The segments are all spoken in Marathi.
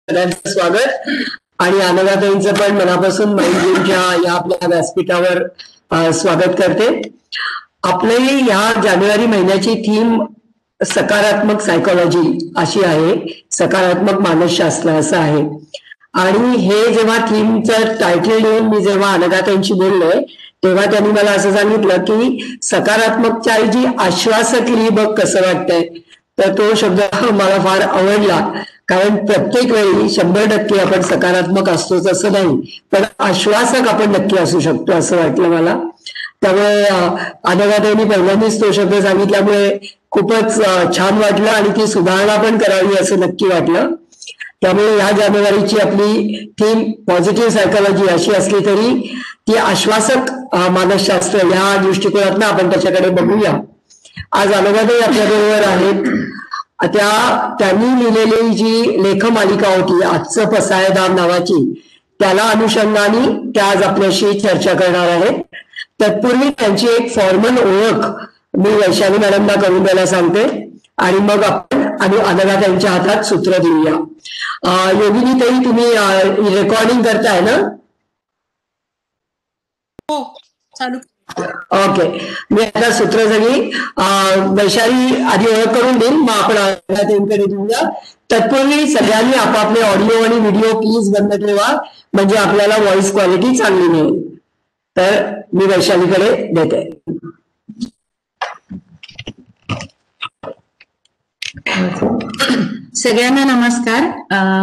सगळ्यांचं स्वागत आणि अनघाताईंचं पण मनापासून माइंड जिमच्या या आपल्या व्यासपीठावर स्वागत करते. आपली या जानेवारी महिन्याची थीम सकारात्मक सायकोलॉजी अशी आहे, सकारात्मक मानसशास्त्र असं आहे. आणि हे जेव्हा थीमचं टायटल देऊन मी जेव्हा अनघाताईंशी बोललोय तेव्हा त्यांनी मला असं सांगितलं की सकारात्मकच्या ऐवजी आश्वासक लिही बघ कसं वाटतंय. तर तो शब्द मला फार आवडला, कारण प्रत्येक वेळी 100% आपण सकारात्मक असतोच असं नाही, पण आश्वासक आपण नक्की असू शकतो असं वाटलं मला. त्यामुळे अनघाताईंनी पहिल्यांदाच तो शब्द सांगितल्यामुळे खूपच छान वाटलं आणि ती सुधारणा पण करावी असं नक्की वाटलं. त्यामुळे या जानेवारीची आपली थीम पॉझिटिव्ह सायकोलॉजी अशी असली तरी ती आश्वासक मानसशास्त्र या दृष्टिकोनातून आपण त्याच्याकडे बघूया. आज अनघाताई आपल्याबरोबर आहेत. त्यांनी लिहिलेली जी लेखमालिका होती आजचं पसायदान नावाची, त्याला अनुषंगाने त्या आज आपल्याशी चर्चा करणार आहेत. तत्पूर्वी त्यांची एक फॉर्मल ओळख मी वैशाली मॅडमला करून द्यायला सांगते आणि मग आपण अनघाताईंच्या हातात सूत्र देऊया. योगिनी ताई, तुम्ही रेकॉर्डिंग करताय ना? हो, चालू. ओके, मी आता सूत्र सगळी वैशाली आधी ओळख करून देईन, मग आपण अनघाताईंकडे देऊया. तत्पूर्वी सगळ्यांनी आपापले ऑडिओ आणि व्हिडिओ प्लीज बंद ठेवा, म्हणजे आपल्याला व्हॉइस क्वालिटी चांगली मिळेल. तर मी वैशालीकडे देते. सगळ्यांना नमस्कार.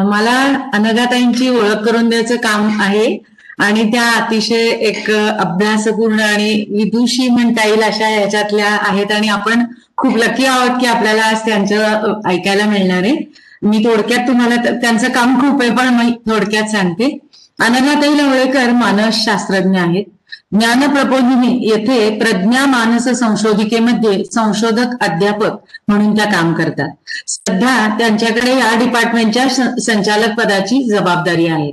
मला अनघाताईंची ओळख करून द्यायचं काम आहे आणि त्या अतिशय एक अभ्यासपूर्ण आणि विदुषी म्हणता येईल अशा याच्यातल्या आहेत आणि आपण खूप लकी आहोत की आपल्याला आज त्यांचं ऐकायला मिळणार आहे. मी थोडक्यात तुम्हाला त्यांचं काम खूप आहे पण मी थोडक्यात सांगते. अनघाताई लवळेकर मानसशास्त्रज्ञ आहेत. ज्ञानप्रबोधिनी येथे प्रज्ञा मानस संशोधिकेमध्ये संशोधक अध्यापक म्हणून त्या काम करतात. सध्या त्यांच्याकडे या डिपार्टमेंटच्या संचालक पदाची जबाबदारी आहे.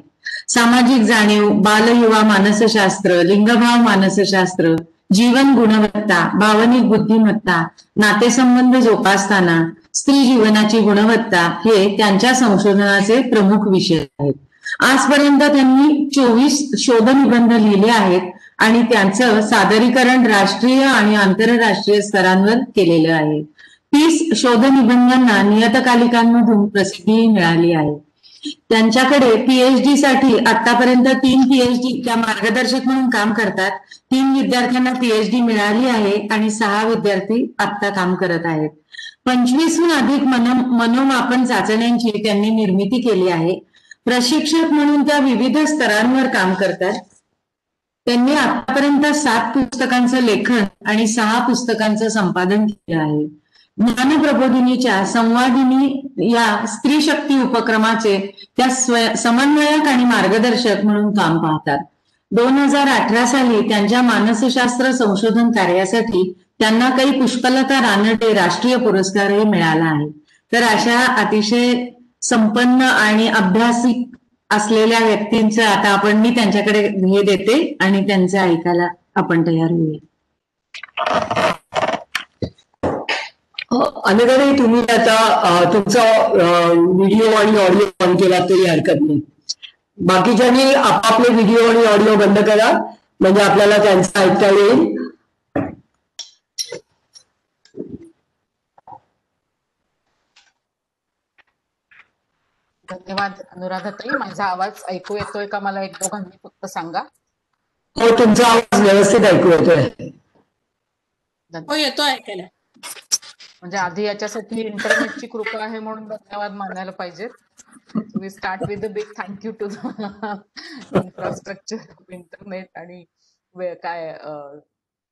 सामाजिक जाणीव, बालयुवा मानसशास्त्र, लिंगभाव मानसशास्त्र, जीवन गुणवत्ता, भावनिक बुद्धिमत्ता, नातेसंबंध जोपासताना, स्त्री जीवनाची गुणवत्ता हे त्यांच्या संशोधनाचे प्रमुख विषय आहेत. आजपर्यंत त्यांनी 24 शोधनिबंध लिहिले आहेत आणि त्यांचं सादरीकरण राष्ट्रीय आणि आंतरराष्ट्रीय स्तरांवर केलेलं आहे. 30 शोधनिबंधांना नियतकालिकांमधून प्रसिद्धी मिळाली आहे. त्यांच्याकडे पीएचडी साठी आतापर्यंत 3 पीएचडी त्या मार्गदर्शक म्हणून काम करतात. 3 विद्यार्थ्यांना पीएचडी मिळाली आहे आणि 6 विद्यार्थी आत्ता काम करत आहेत. 25हून अधिक मनोमापन चाचण्यांची त्यांनी निर्मिती केली आहे. प्रशिक्षक म्हणून त्या विविध स्तरांवर काम करतात. त्यांनी आतापर्यंत 7 पुस्तकांचं लेखन आणि 6 पुस्तकांचं संपादन केलं आहे. ज्ञानप्रबोधिनीच्या संवादिनी या स्त्री शक्ती उपक्रमाचे त्या समन्वयक आणि मार्गदर्शक म्हणून काम पाहतात. 2018 साली त्यांच्या मानसशास्त्र संशोधन कार्यासाठी त्यांना काही पुष्पलता रानडे राष्ट्रीय पुरस्कारही मिळाला आहे. तर अशा अतिशय संपन्न आणि अभ्यासिक असलेल्या व्यक्तींचं आता मी त्यांच्याकडे हे देते आणि त्यांचं ऐकायला आपण तयार होऊया. अनघाताई, तुम्ही आता तुमचा व्हिडिओ आणि ऑडिओ ऑन केला तरी हरकत नाही. बाकीच्यांनी आपापले व्हिडिओ आणि ऑडिओ बंद करा, म्हणजे आपल्याला त्यांचं ऐकता येईल. धन्यवाद अनुराधाताई. माझा आवाज ऐकू येतोय का? मला एक दोघांनी फक्त सांगा. हो, तुमचा आवाज व्यवस्थित ऐकू येतोय. हो, येतो ऐकायला. म्हणजे आधी याच्यासाठी इंटरनेटची कृपा आहे म्हणून धन्यवाद मानायला पाहिजे. We start with a big thank you to infrastructure of internet. आणि काय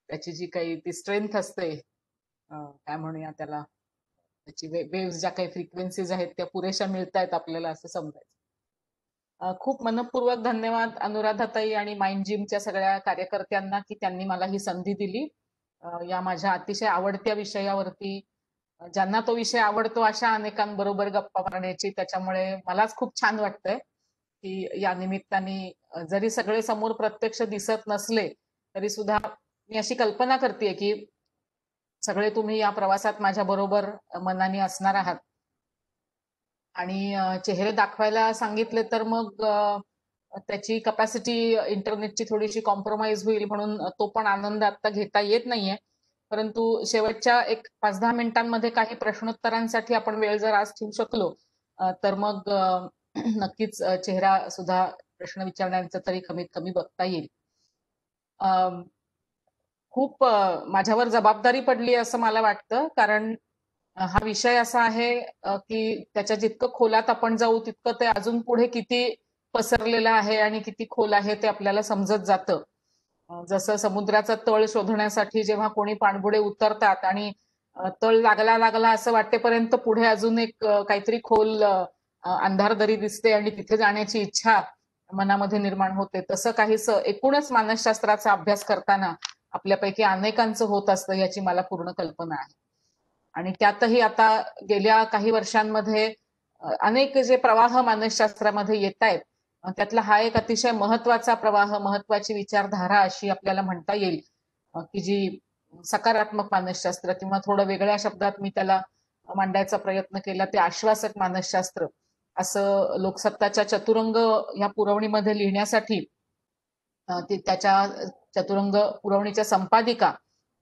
त्याची जी काही ती स्ट्रेंथ असते, काय म्हणूया त्याला, त्याची वेव्स ज्या काही फ्रिक्वेन्सीज आहेत त्या पुरेशा मिळतायत आपल्याला असं समजायचं. खूप मनपूर्वक धन्यवाद अनुराधाताई आणि माइंड जिमच्या सगळ्या कार्यकर्त्यांना की त्यांनी मला ही संधी दिली या माझ्या अतिशय आवडत्या विषयावरती. ज्यांना तो विषय आवडतो अशा अनेकांबरोबर गप्पा मारण्याची. त्याच्यामुळे मलाच खूप छान वाटतंय की या निमित्ताने जरी सगळे समोर प्रत्यक्ष दिसत नसले तरी सुद्धा मी अशी कल्पना करते की सगळे तुम्ही या प्रवासात माझ्या बरोबर मनाने असणार आहात. आणि चेहरे दाखवायला सांगितले तर मग त्याची कपॅसिटी इंटरनेटची थोडीशी कॉम्प्रोमाइज होईल म्हणून तो पण आनंद आता घेता येत नाहीये. परंतु शेवटच्या एक 5-10 मिनिटांमध्ये काही प्रश्नोत्तरांसाठी आपण वेळ जर आज ठेवू शकलो तर मग नक्कीच चेहरा सुद्धा प्रश्न विचारण्याचं तरी कमीत कमी बघता येईल. खूप माझ्यावर जबाबदारी पडली असं मला वाटतं, कारण हा विषय असा आहे की त्याच्या जितकं खोलात आपण जाऊ तितकं ते अजून पुढे किती पसरलेलं आहे आणि किती खोल आहे ते आपल्याला समजत जातं. जसं समुद्राचा तळ शोधण्यासाठी जेव्हा कोणी पाणबुडे उतरतात आणि तळ लागला लागला असं वाटेपर्यंत पुढे अजून एक काहीतरी खोल अंधार दरी दिसते आणि तिथे जाण्याची इच्छा मनामध्ये निर्माण होते, तसं काहीसं एकूणच मानसशास्त्राचा अभ्यास करताना आपल्यापैकी अनेकांचं होत असतं याची मला पूर्ण कल्पना आहे. आणि त्यातही आता गेल्या काही वर्षांमध्ये अनेक जे प्रवाह मानसशास्त्रामध्ये येत आहेत त्यातला हा एक अतिशय महत्वाचा प्रवाह, महत्वाची विचारधारा अशी आपल्याला म्हणता येईल की जी सकारात्मक मानसशास्त्र किंवा थोडं वेगळ्या शब्दात मी त्याला मांडायचा प्रयत्न केला ते आश्वासक मानसशास्त्र असं लोकसत्ताच्या चतुरंग ह्या पुरवणीमध्ये लिहिण्यासाठी त्याच्या चतुरंग पुरवणीच्या संपादिका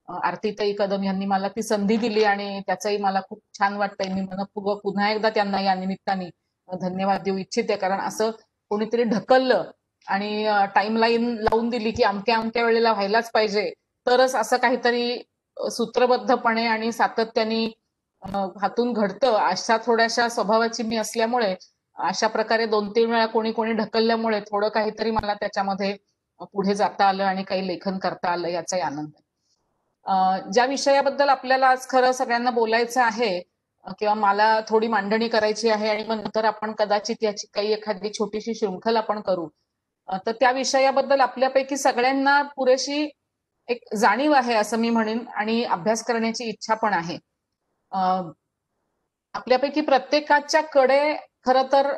आरतीताई कदम यांनी मला ती संधी दिली आणि त्याचंही मला खूप छान वाटतंय. मी मनपूर्वक पुन्हा एकदा त्यांना या निमित्ताने धन्यवाद देऊ इच्छिते, कारण असं कोणीतरी ढकललं आणि टाइमलाईन लावून दिली की अमक्या अमक्या वेळेला व्हायलाच पाहिजे तरच असं काहीतरी सूत्रबद्धपणे आणि सातत्याने हातून घडतं, अशा थोड्याशा स्वभावाची मी असल्यामुळे अशा प्रकारे 2-3 वेळा कोणी कोणी ढकलल्यामुळे थोडं काहीतरी मला त्याच्यामध्ये पुढे जाता आलं आणि काही लेखन करता आलं याचाही आनंद आहे. ज्या विषयाबद्दल आपल्याला आज खरं सगळ्यांना बोलायचं आहे किंवा मला थोडी मांडणी करायची आहे आणि मग नंतर आपण कदाचित याची काही एखादी छोटीशी शृंखल आपण करू, तर त्या विषयाबद्दल आपल्यापैकी सगळ्यांना पुरेशी एक जाणीव आहे असं मी म्हणेन आणि अभ्यास करण्याची इच्छा पण आहे. आपल्यापैकी प्रत्येकाच्या कडे खरं तर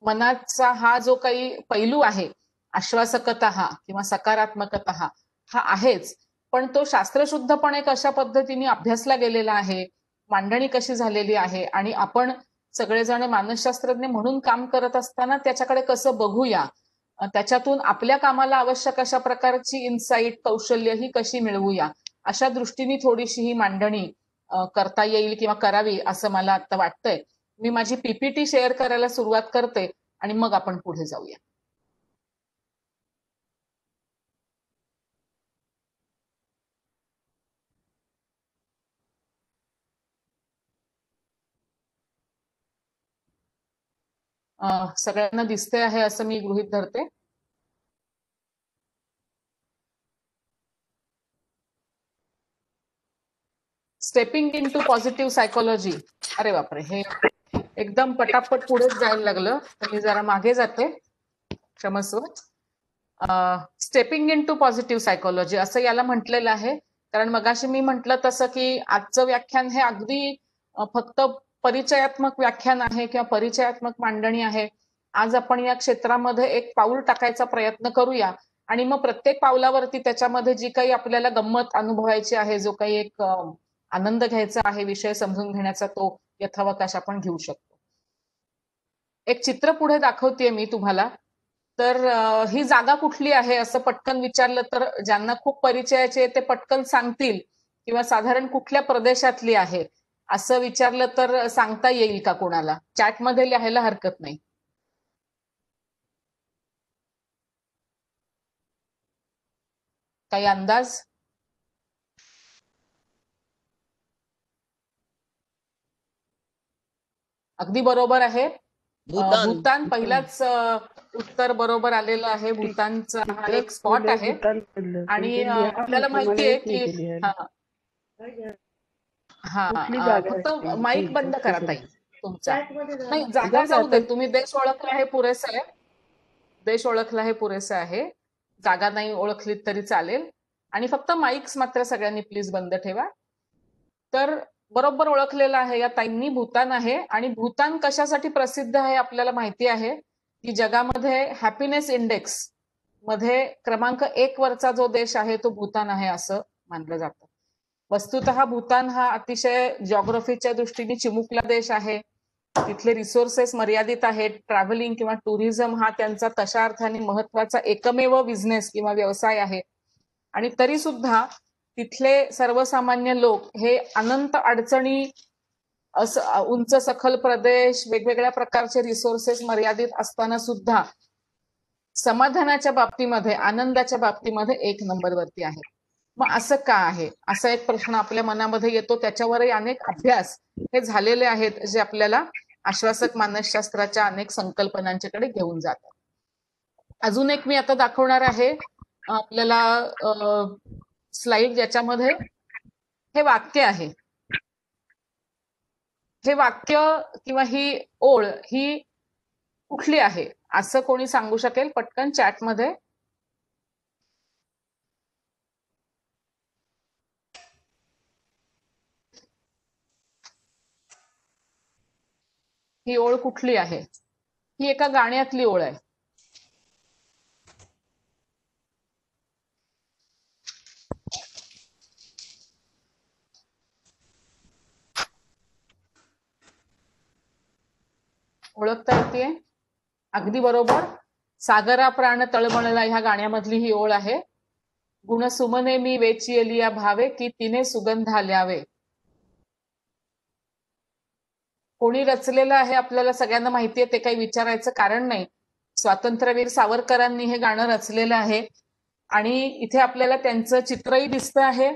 मनाचा हा जो काही पैलू आहे, आश्वासकता किंवा सकारात्मकता हा आहेच, पण तो शास्त्रशुद्धपणे कशा पद्धतीने अभ्यासला गेलेला आहे, मांडणी कशी झालेली आहे आणि आपण सगळेजण मानसशास्त्रज्ञ म्हणून काम करत असताना त्याच्याकडे कसं बघूया, त्याच्यातून आपल्या कामाला आवश्यक अशा प्रकारची इन्साईट कौशल्य ही कशी मिळवूया, अशा दृष्टीने थोडीशी ही मांडणी करता येईल किंवा करावी असं मला आता वाटतंय. मी माझी पीपीटी शेअर करायला सुरुवात करते आणि मग आपण पुढे जाऊया. सगळ्यांना दिसते आहे असं मी गृहीत धरते. Stepping in to positive psychology. अरे बापरे, हे एकदम पटापट पुढेच जायला लागलं, तर मी जरा मागे जाते, क्षमस्व. Stepping in to positive psychology असं याला म्हटलेलं आहे, कारण मगाशी मी म्हटलं तसं की आजचं व्याख्यान हे अगदी फक्त परिचयात्मक व्याख्यान आहे किंवा परिचयात्मक मांडणी आहे. आज आपण या क्षेत्रामध्ये एक पाऊल टाकायचा प्रयत्न करूया आणि मग प्रत्येक पावलावरती त्याच्यामध्ये जी काही आपल्याला गंमत अनुभवायची आहे, जो काही एक आनंद घ्यायचा आहे, विषय समजून घेण्याचा, तो यथावकाश आपण घेऊ शकतो. एक चित्र पुढे दाखवतेय मी तुम्हाला. तर ही जागा कुठली आहे असं पटकन विचारलं तर ज्यांना खूप परिचयाचे ते पटकन सांगतील, किंवा साधारण कुठल्या प्रदेशातली आहे असं विचारलं तर सांगता येईल का कोणाला? चॅटमध्ये लिहायला हरकत नाही. काही अंदाज? अगदी बरोबर आहे. भूतान पहिलाच उत्तर बरोबर आलेलं आहे. भूतानचा हा एक स्पॉट आहे आणि आपल्याला माहितीये की फक्त माईक बंद करा ताई तुमचा. नाही, जागा जाऊ दे, तुम्ही देश ओळखला हे पुरेसं आहे. देश ओळखला हे पुरेसं आहे, जागा नाही ओळखली तरी चालेल. आणि फक्त माईक्स मात्र सगळ्यांनी प्लीज बंद ठेवा. तर बरोबर ओळखलेलं आहे या ताईंनी, भूतान आहे. आणि भूतान कशासाठी प्रसिद्ध आहे आपल्याला माहिती आहे की जगामध्ये हॅपीनेस इंडेक्स मध्ये क्रमांक 1 वरचा जो देश आहे तो भूतान आहे असं मानलं जातं. वस्तुतः भूतान हा अतिशय जॉग्राफीच्या दृष्टीने चिमुकला देश आहे. तिथले रिसोर्सेस मर्यादित आहेत. ट्रॅव्हलिंग किंवा टुरिझम हा त्यांचा तशा अर्थाने महत्वाचा एकमेव बिझनेस किंवा व्यवसाय आहे. आणि तरी सुद्धा तिथले सर्वसामान्य लोक हे अनंत अडचणी, असं उंच सखल प्रदेश, वेगवेगळ्या प्रकारचे रिसोर्सेस मर्यादित असताना सुद्धा समाधानाच्या बाबतीमध्ये, आनंदाच्या बाबतीमध्ये एक नंबरवरती आहे. मग असं का आहे, असा एक प्रश्न आपल्या मनामध्ये येतो. त्याच्यावरही अनेक अभ्यास हे झालेले आहेत, जे आपल्याला आश्वासक मानसशास्त्राच्या अनेक संकल्पनांच्याकडे घेऊन जातात. अजून एक मी आता दाखवणार आहे आपल्याला स्लाइड, ज्याच्यामध्ये हे वाक्य आहे. हे वाक्य किंवा ही ओळ ही कुठली आहे असं कोणी सांगू शकेल पटकन चॅटमध्ये? ही ओळ कुठली आहे? ही एका गाण्यातली ओळ आहे. ओळखता येते? अगदी बरोबर. सागरा प्राण तळमळला ह्या गाण्यामधली ही ओळ आहे. गुण सुमने मी वेचियलिया भावे की तिने सुगंध आल्यावे. कोणी रचलेलं आहे आपल्याला सगळ्यांना माहितीये, ते काही विचारायचं कारण नाही. स्वातंत्र्यवीर सावरकरांनी हे गाणं रचलेलं आहे आणि इथे आपल्याला त्यांचं चित्रही दिसतं आहे.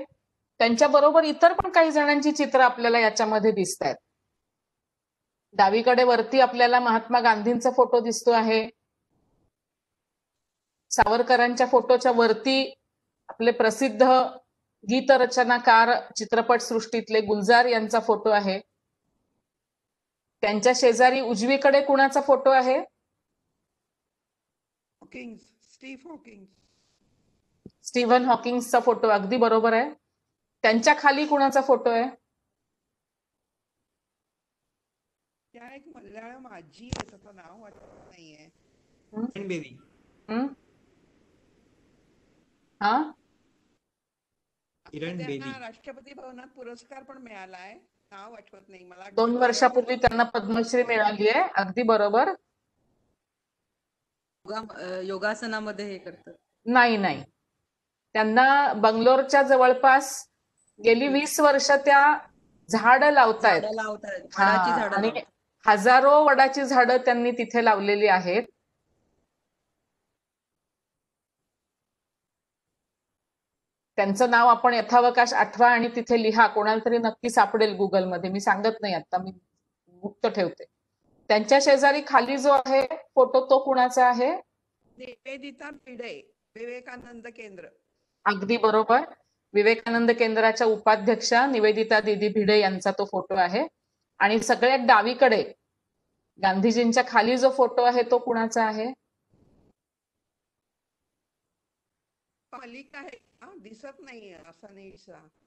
त्यांच्या बरोबर इतर पण काही जणांची चित्र आपल्याला याच्यामध्ये दिसत आहेत. डावीकडे वरती आपल्याला महात्मा गांधींचा फोटो दिसतो आहे. सावरकरांच्या फोटोच्या वरती आपले प्रसिद्ध गीतरचनाकार, चित्रपट सृष्टीतले गुलजार यांचा फोटो आहे. त्यांच्या शेजारी उजवीकडे कुणाचा फोटो आहे? स्टीव्हन हॉकिंग्सचा फोटो. अगदी बरोबर आहे. त्यांच्या खाली कुणाचा फोटो आहे? त्या एक मल्याळम आजी आहे, त्याचं नाव आठवत नाहीये. बेबी. हा, किरण बेदी. त्यांना राष्ट्रपती भवनात पुरस्कार पण मिळालाय, नाव आठवत नाही मला. 2 वर्षापूर्वी त्यांना पद्मश्री मिळाली आहे. अगदी बरोबर. योगासनामध्ये हे करतात. नाही नाही, त्यांना बंगलोरच्या जवळपास गेली 20 वर्ष त्या झाड लावतायत. आणि हजारो वडाची झाडं त्यांनी तिथे लावलेली आहेत. त्यांचं नाव आपण यथावकाश आठवा आणि तिथे लिहा. कोणाला तरी नक्की सापडेल गुगलमध्ये. मी सांगत नाही आता, मी गुप्त ठेवते. त्यांच्या शेजारी खाली जो आहे फोटो, तो कुणाचा आहे? निवेदिता भिडे, विवेकानंद केंद्र. अगदी बरोबर. विवेकानंद केंद्राच्या उपाध्यक्षा निवेदिता दीदी भिडे यांचा तो फोटो आहे. आणि सगळ्यात डावीकडे गांधीजींच्या खाली जो फोटो आहे तो कुणाचा आहे? मलिक आहे, दिसत नाही असा नाही.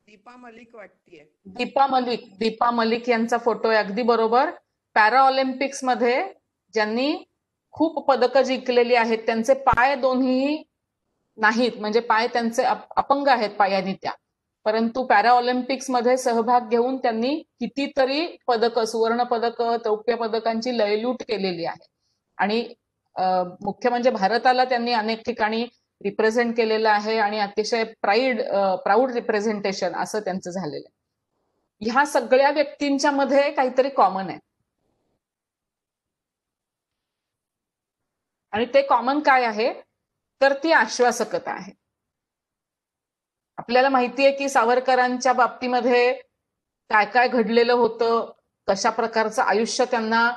दीपा मलिक वाटतीये. दीपा मलिक यांचा फोटो आहे. अगदी बरोबर. पॅरा ऑलिम्पिक्स मध्ये ज्यांनी खूप पदकं जिंकलेली आहेत, त्यांचे पाय दोन्ही नाहीत, म्हणजे पाय त्यांचे अपंग आहेत पायानी त्या, परंतु पॅरा ऑलिम्पिक्स मध्ये सहभाग घेऊन त्यांनी कितीतरी पदकं, सुवर्ण पदकं, रौप्य पदकांची लयलूट केलेली आहे. आणि मुख्य म्हणजे भारताला त्यांनी अनेक ठिकाणी रिप्रेझेंट केलेलं आहे आणि अतिशय प्राऊड रिप्रेझेंटेशन असं त्यांचं झालेलं आहे. ह्या सगळ्या व्यक्तींच्या मध्ये काहीतरी कॉमन आहे. आणि ते कॉमन काय आहे तर ती आश्वासकता आहे. आपल्याला माहितीये की सावरकरांच्या बाबतीमध्ये काय काय घडलेलं होतं, कशा प्रकारचं आयुष्य त्यांना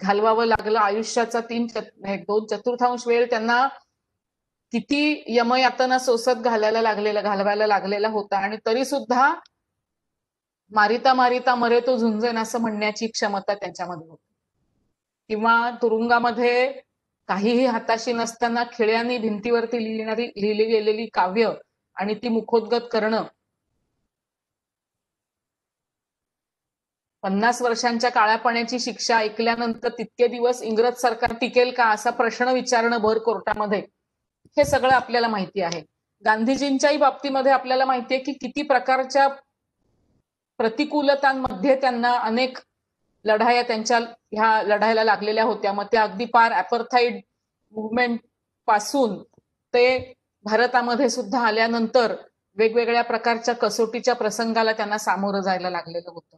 घालवावं लागलं. आयुष्याचा 2/4 वेळ त्यांना किती यमयातना सोसत घालवायला लागलेला होता. आणि तरी सुद्धा मारिता मारिता मरे तो झुंजेन असं म्हणण्याची क्षमता त्यांच्यामध्ये होती. किंवा तुरुंगामध्ये काहीही हाताशी नसताना खिळ्यांनी भिंतीवरती लिहिली गेलेली काव्य आणि ती मुखोद्गत करणं. 50 वर्षांच्या काळापाण्याची शिक्षा ऐकल्यानंतर तितके दिवस इंग्रज सरकार टिकेल का असा प्रश्न विचारणं भर कोर्टामध्ये, हे सगळं आपल्याला माहिती आहे. गांधीजींच्याही बाबतीमध्ये आपल्याला माहितीये की किती प्रकारच्या प्रतिकूलतांमध्ये त्यांना अनेक लढाया त्यांच्या ह्या लढायला लागलेल्या होत्या. मग त्या अगदी पार अपर्थाईड मुवमेंट पासून ते भारतामध्ये सुद्धा आल्यानंतर वेगवेगळ्या प्रकारच्या कसोटीच्या प्रसंगाला त्यांना सामोरं जायला लागलेलं होतं.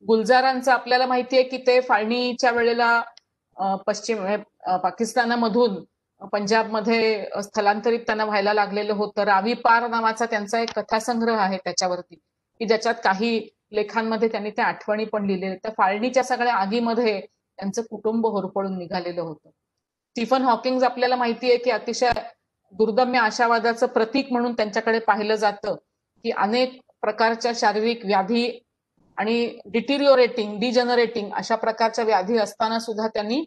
गुलजारांचं आपल्याला माहितीये की ते फाळणीच्या वेळेला पाकिस्तानामधून पंजाबमध्ये स्थलांतरित त्यांना व्हायला लागलेलं होतं. रावी पार नावाचा त्यांचा एक कथासंग्रह आहे त्याच्यावरती, की ज्याच्यात काही लेखांमध्ये त्यांनी त्या आठवणी पण लिहिलेल्या. त्या फाळणीच्या सगळ्या आगीमध्ये त्यांचं कुटुंब होरपळून निघालेलं होतं. स्टीफन हॉकिंग आपल्याला माहितीये की अतिशय दुर्दम्य आशावादाचं प्रतीक म्हणून त्यांच्याकडे पाहिलं जातं, की अनेक प्रकारच्या शारीरिक व्याधी आणि डिजनरेटिंग अशा प्रकारच्या व्याधी असताना सुद्धा त्यांनी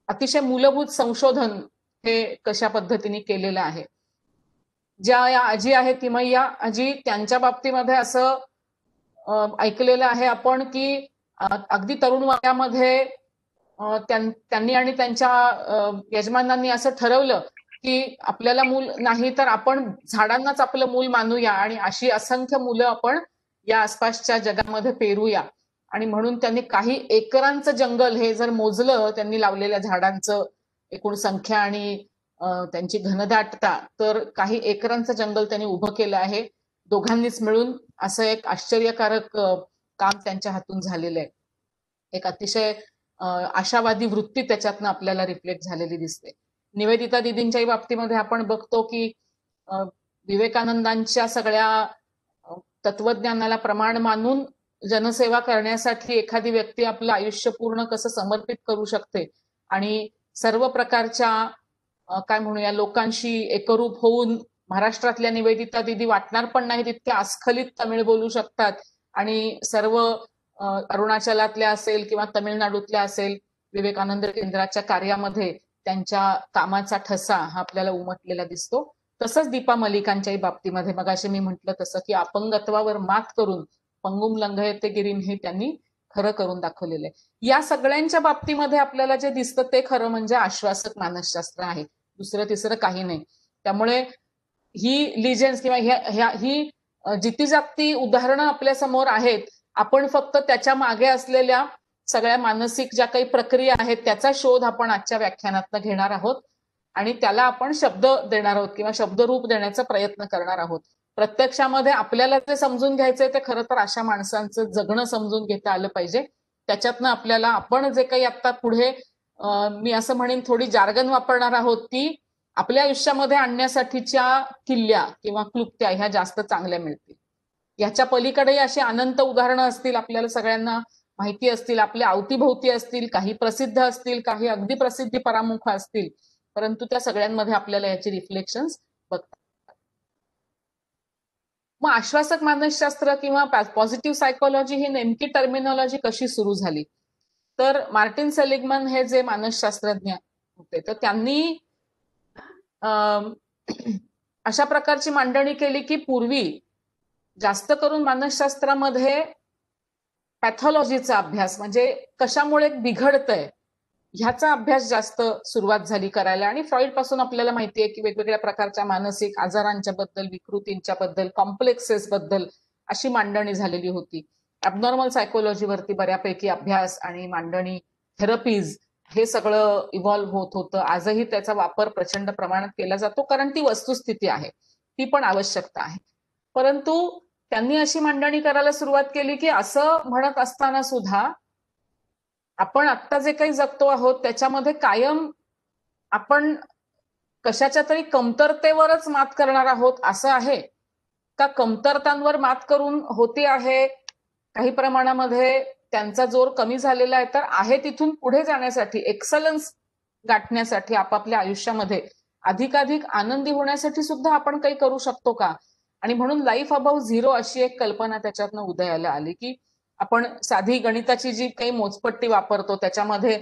अतिशय मूलभूत संशोधन हे कशा पद्धतीने केलेलं आहे. ज्या या आजी आहेत तिमय्या आजी, त्यांच्या बाबतीमध्ये असं ऐकलेलं आहे आपण की अगदी तरुण वयामध्ये त्यांनी आणि त्यांच्या यजमानांनी असं ठरवलं की आपल्याला मूल नाही तर आपण झाडांनाच आपलं मूल मानूया आणि अशी असंख्य मुलं आपण या आसपासच्या जगामध्ये पेरूया. आणि म्हणून त्यांनी काही एकरांचं जंगल हे जर मोजलं त्यांनी लावलेल्या झाडांचं एकूण संख्या आणि त्यांची घनदाटता, तर काही एकरांचं जंगल त्यांनी उभं केलं आहे दोघांनीच मिळून. असं एक आश्चर्यकारक काम त्यांच्या हातून झालेलं आहे. एक अतिशय आशावादी वृत्ती त्याच्यातनं आपल्याला रिफ्लेक्ट झालेली दिसते. निवेदिता दीदींच्याही बाबतीमध्ये आपण बघतो की विवेकानंदांच्या सगळ्या तत्वज्ञानाला प्रमाण मानून जनसेवा करण्यासाठी एखादी व्यक्ती आपलं आयुष्य पूर्ण कसं समर्पित करू शकते आणि सर्व प्रकारच्या काय म्हणूया लोकांशी एकरूप होऊन महाराष्ट्रातल्या निवेदिता दीदी वाटणार पण नाही तितक्या अस्खलित तमिळ बोलू शकतात आणि सर्व अरुणाचलातल्या असेल किंवा तमिळनाडूतल्या असेल विवेकानंद केंद्राच्या कार्यामध्ये त्यांच्या कामाचा ठसा हा आपल्याला उमटलेला दिसतो. तसंच दीपा मलिकांच्याही बाबतीमध्ये मगाशी मी म्हटलं तसं की अपंगत्वावर मात करून पंगुम लंघयते गिरीम हे त्यांनी खरं करून दाखवलेलं आहे. या सगळ्यांच्या बाबतीमध्ये आपल्याला जे दिसतं ते खरं म्हणजे आश्वासक मानसशास्त्र आहे, दुसरं तिसरं काही नाही. त्यामुळे ही लिजेंड्स किंवा ही जितीजागती उदाहरणं आपल्या समोर आहेत. आपण फक्त त्याच्या मागे असलेल्या सगळ्या मानसिक ज्या काही प्रक्रिया आहेत त्याचा शोध आपण आजच्या व्याख्यानातनं घेणार आहोत आणि त्याला आपण शब्द देणार आहोत किंवा शब्दरूप देण्याचा प्रयत्न करणार आहोत. प्रत्यक्षामध्ये आपल्याला जे समजून घ्यायचंय ते खरं तर अशा माणसांचं जगणं समजून घेता आलं पाहिजे. त्याच्यातनं आपल्याला आपण जे काही आता पुढे मी असं म्हणेन थोडी जार्गन वापरणार आहोत ती आपल्या आयुष्यामध्ये आणण्यासाठीच्या किल्ल्या किंवा क्लुप्त्या ह्या जास्त चांगल्या मिळतील. ह्याच्या पलीकडेही अशी अनंत उदाहरणं असतील, आपल्याला सगळ्यांना माहिती असतील, आपल्या अवतीभोवती असतील, काही प्रसिद्ध असतील, काही अगदी प्रसिद्धी परामुख असतील, परंतु त्या सगळ्यांमध्ये आपल्याला याची रिफ्लेक्शन्स बघतात. मग आश्वासक मानसशास्त्र किंवा पॉझिटिव्ह सायकोलॉजी ही नेमकी टर्मिनॉलॉजी कशी सुरू झाली? तर मार्टिन सेलिग्मन हे जे मानसशास्त्रज्ञ होते तर त्यांनी अशा प्रकारची मांडणी केली की पूर्वी जास्त करून मानसशास्त्रामध्ये पॅथॉलॉजीचा अभ्यास म्हणजे कशामुळे बिघडतंय ह्याचा अभ्यास जास्त सुरुवात झाली करायला. आणि फ्रॉइड पासून आपल्याला माहितीये की वेगवेगळ्या प्रकारच्या मानसिक आजारांच्या बद्दल, विकृतींच्या बद्दल, कॉम्प्लेक्सेस बद्दल अशी मांडणी झालेली होती. ॲबनॉर्मल सायकोलॉजीवरती बऱ्यापैकी अभ्यास आणि मांडणी, थेरपीज हे सगळं इव्हॉल्व्ह होत होतं. आजही त्याचा वापर प्रचंड प्रमाणात केला जातो कारण ती वस्तुस्थिती आहे, ती पण आवश्यकता आहे. परंतु त्यांनी अशी मांडणी करायला सुरुवात केली की असं म्हणत असताना सुद्धा आपण आत्ता जे काही जगतो आहोत त्याच्यामध्ये कायम आपण कशाच्या तरी कमतरतेवरच मात करणार आहोत असं आहे का? कमतरतांवर मात करून होते आहे काही प्रमाणामध्ये त्यांचा जोर कमी झालेला आहे, तर आहे तिथून पुढे जाण्यासाठी, एक्सलन्स गाठण्यासाठी, आपापल्या आयुष्यामध्ये अधिकाधिक आनंदी होण्यासाठी सुद्धा आपण काही करू शकतो का? आणि म्हणून लाईफ अबाव झिरो अशी एक कल्पना त्याच्यातनं उदयाला आली की आपण साधी गणिताची जी काही मोजपट्टी वापरतो त्याच्यामध्ये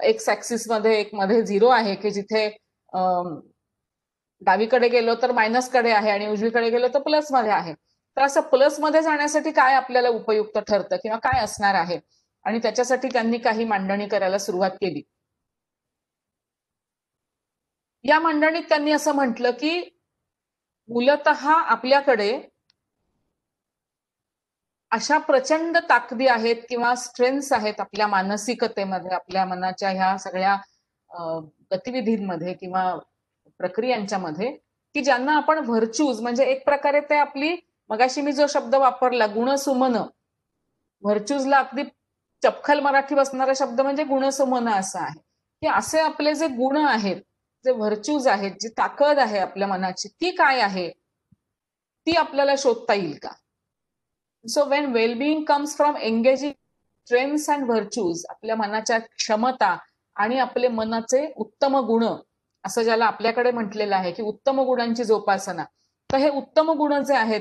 एक्स ऍक्सिस मध्ये एक मध्ये झिरो आहे की जिथे डावीकडे गेलो तर मायनस कडे आहे आणि उजवीकडे गेलो तर प्लस मध्ये आहे. तर असं प्लस मध्ये जाण्यासाठी काय आपल्याला उपयुक्त ठरतं किंवा काय असणार आहे, आणि त्याच्यासाठी त्यांनी काही मांडणी करायला सुरुवात केली. या मांडणीत त्यांनी असं म्हटलं की मूलतः आपल्याकडे अशा प्रचंड ताकदी आहेत किंवा स्ट्रेंथ्स आहेत आपल्या मानसिकतेमध्ये, आपल्या मनाच्या ह्या सगळ्या गतिविधींमध्ये किंवा प्रक्रियांच्या मध्ये, की ज्यांना आपण व्हर्च्यूज म्हणजे एक प्रकारे ते आपली, मगाशी मी जो शब्द वापरला गुणसुमन, व्हर्च्यूजला अगदी चपखल मराठी बसणारा शब्द म्हणजे गुणसुमन असा आहे, की असे आपले जे गुण आहेत, जे व्हर्च्यूज आहेत, जी ताकद आहे आपल्या मनाची, ती काय आहे, ती आपल्याला शोधता येईल का? So when wellbeing comes from engaging strengths and virtues, आपल्या मनाच्या क्षमता आणि आपले मनाचे उत्तम गुण, असं ज्याला आपल्याकडे म्हटलेलं आहे की उत्तम गुणांची जोपासना, तर हे उत्तम गुण जे आहेत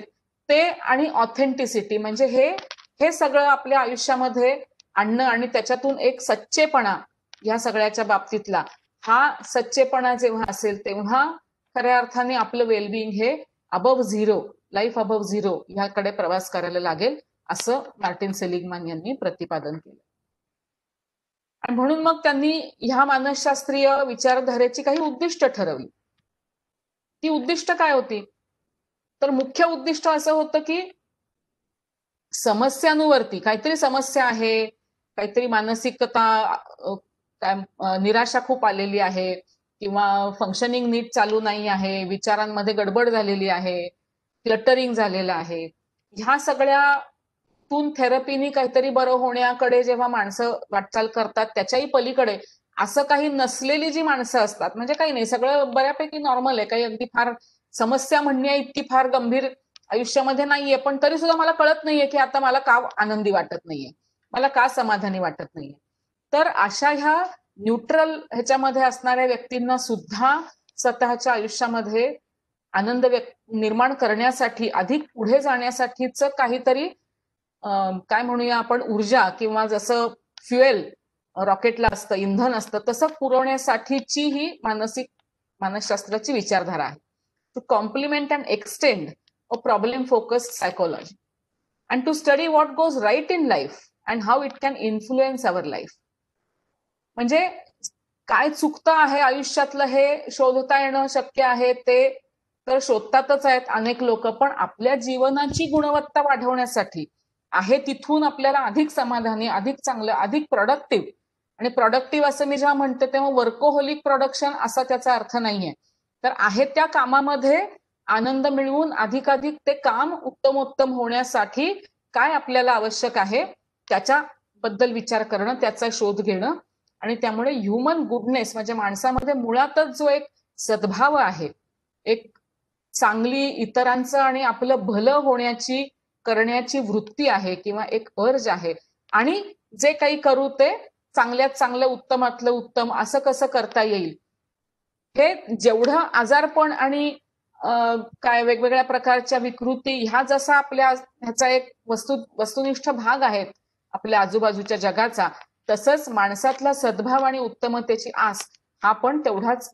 ते आणि ऑथेंटिसिटी म्हणजे हे सगळं आपल्या आयुष्यामध्ये आणणं आणि त्याच्यातून एक सच्चेपणा या सगळ्याच्या बाबतीतला, हा सच्चेपणा जेव्हा असेल तेव्हा खऱ्या अर्थाने आपलं वेलबिंग हे above zero, life above zero ह्याकडे प्रवास करायला लागेल, असं मार्टिन सेलिग्मॅन यांनी प्रतिपादन केलं. आणि म्हणून मग त्यांनी ह्या मानसशास्त्रीय विचारधारेची काही उद्दिष्ट ठरवली. ती उद्दिष्ट काय होती? तर मुख्य उद्दिष्ट असं होतं की समस्यांवरती, काहीतरी समस्या आहे, काहीतरी मानसिकता, निराशा खूप आलेली आहे किंवा फंक्शनिंग नीट चालू नाही आहे, विचारांमध्ये गडबड झालेली आहे, क्लटरिंग झालेलं आहे, ह्या सगळ्यातून थेरपीनी काहीतरी बरं होण्याकडे जेव्हा माणसं वाटचाल करतात, त्याच्याही पलीकडे असं काही नसलेली जी माणसं असतात, म्हणजे काही नाही, सगळं बऱ्यापैकी नॉर्मल आहे, काही अगदी फार समस्या म्हणणे इतकी फार गंभीर आयुष्यामध्ये नाहीये, पण तरी सुद्धा मला कळत नाहीये की आता मला का आनंदी वाटत नाहीये, मला का समाधानी वाटत नाहीये. तर अशा ह्या न्यूट्रल ह्याच्यामध्ये असणाऱ्या व्यक्तींना सुद्धा स्वतःच्या आयुष्यामध्ये आनंद निर्माण करण्यासाठी, अधिक पुढे जाण्यासाठीच काहीतरी काय म्हणूया आपण, ऊर्जा किंवा जसं फ्युएल रॉकेटला असतं, इंधन असतं, तसं पुरवण्यासाठीची ही मानसशास्त्राची विचारधारा आहे. To complement and extend a problem focused psychology and to study what goes right in life and how it can influence our life. म्हणजे काय चुकतं आहे आयुष्यातलं हे शोधता येणं शक्य आहे, ते तर शोधतातच आहेत अनेक लोक, पण आपल्या जीवनाची गुणवत्ता वाढवण्यासाठी आहे तिथून आपल्याला अधिक समाधानी, अधिक चांगलं, अधिक प्रोडक्टिव्ह, आणि प्रोडक्टिव्ह असं मी जेव्हा म्हणते तेव्हा वर्कोहोलिक प्रोडक्शन असा त्याचा अर्थ नाहीये, तर आहे त्या कामामध्ये आनंद मिळवून अधिकाधिक ते काम उत्तमोत्तम होण्यासाठी काय आपल्याला आवश्यक आहे त्याच्याबद्दल विचार करणं, त्याचा शोध घेणं, आणि त्यामुळे ह्युमन गुडनेस म्हणजे माणसामध्ये मुळातच जो एक सद्भाव आहे, एक चांगली इतरांचं आणि आपलं भलं होण्याची करण्याची वृत्ती आहे किंवा एक अर्ज आहे, आणि जे काही करू ते चांगल्यात चांगलं, उत्तमातलं उत्तम असं कसं करता येईल, हे जेवढं आजारपण आणि काय वेगवेगळ्या प्रकारच्या विकृती ह्या जसा आपल्या ह्याचा एक वस्तुनिष्ठ भाग आहेत आपल्या आजूबाजूच्या जगाचा, तसंच माणसातला सद्भाव आणि उत्तमतेची आस हा पण तेवढाच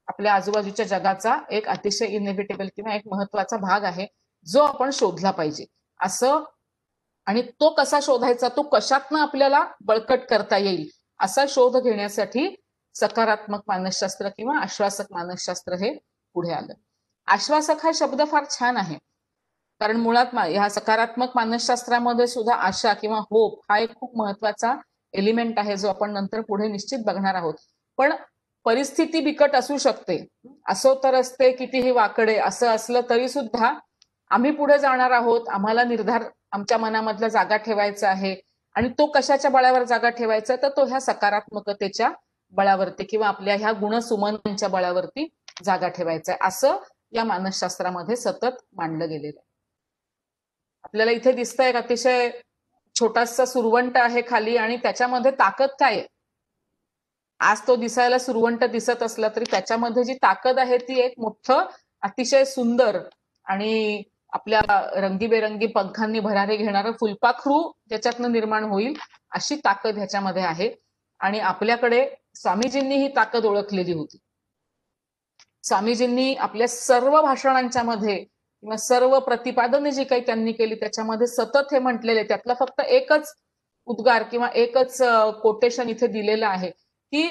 आपल्या आजूबाजूच्या जगाचा एक अतिशय इनएव्हिटेबल किंवा एक महत्वाचा भाग आहे, जो आपण शोधला पाहिजे असं. आणि तो कसा शोधायचा, तो कशातनं आपल्याला बळकट करता येईल असा शोध घेण्यासाठी सकारात्मक मानसशास्त्र किंवा आश्वासक मानसशास्त्र हे पुढे आलं. आश्वासक हा शब्द फार छान आहे, कारण मुळात ह्या सकारात्मक मानसशास्त्रामध्ये सुद्धा आशा किंवा होप हा एक खूप महत्वाचा एलिमेंट आहे, जो आपण नंतर पुढे निश्चित बघणार आहोत. पण परिस्थिती बिकट असू शकते, असो तर असते कितीही वाकडे, असं असलं तरी सुद्धा आम्ही पुढे जाणार आहोत, आम्हाला निर्धार आमच्या मनामधला जागा ठेवायचा आहे, आणि तो कशाच्या बळावर जागा ठेवायचा, तर तो ह्या सकारात्मकतेच्या बळावरती किंवा आपल्या ह्या गुणसुमनांच्या बळावरती जागा ठेवायचा आहे, असं या मानसशास्त्रामध्ये सतत मांडलं गेलेलं आहे. आपल्याला इथे दिसतंय एक अतिशय छोटासा सुरवंट आहे खाली, आणि त्याच्यामध्ये ताकद काय आहे. आज तो दिसायला सुरवंट दिसत असला तरी त्याच्यामध्ये जी ताकद आहे ती एक मोठं अतिशय सुंदर आणि आपल्या रंगीबेरंगी पंखांनी भरारे घेणारं फुलपाखरू ज्याच्यातनं निर्माण होईल अशी ताकद ह्याच्यामध्ये आहे. आणि आपल्याकडे स्वामीजींनी ही ताकद ओळखलेली होती. स्वामीजींनी आपल्या सर्व भाषणांच्या मध्ये किंवा सर्व प्रतिपादने जी काही त्यांनी केली त्याच्यामध्ये सतत हे म्हटलेले, त्यातला फक्त एकच उद्गार किंवा एकच कोटेशन इथे दिलेलं आहे की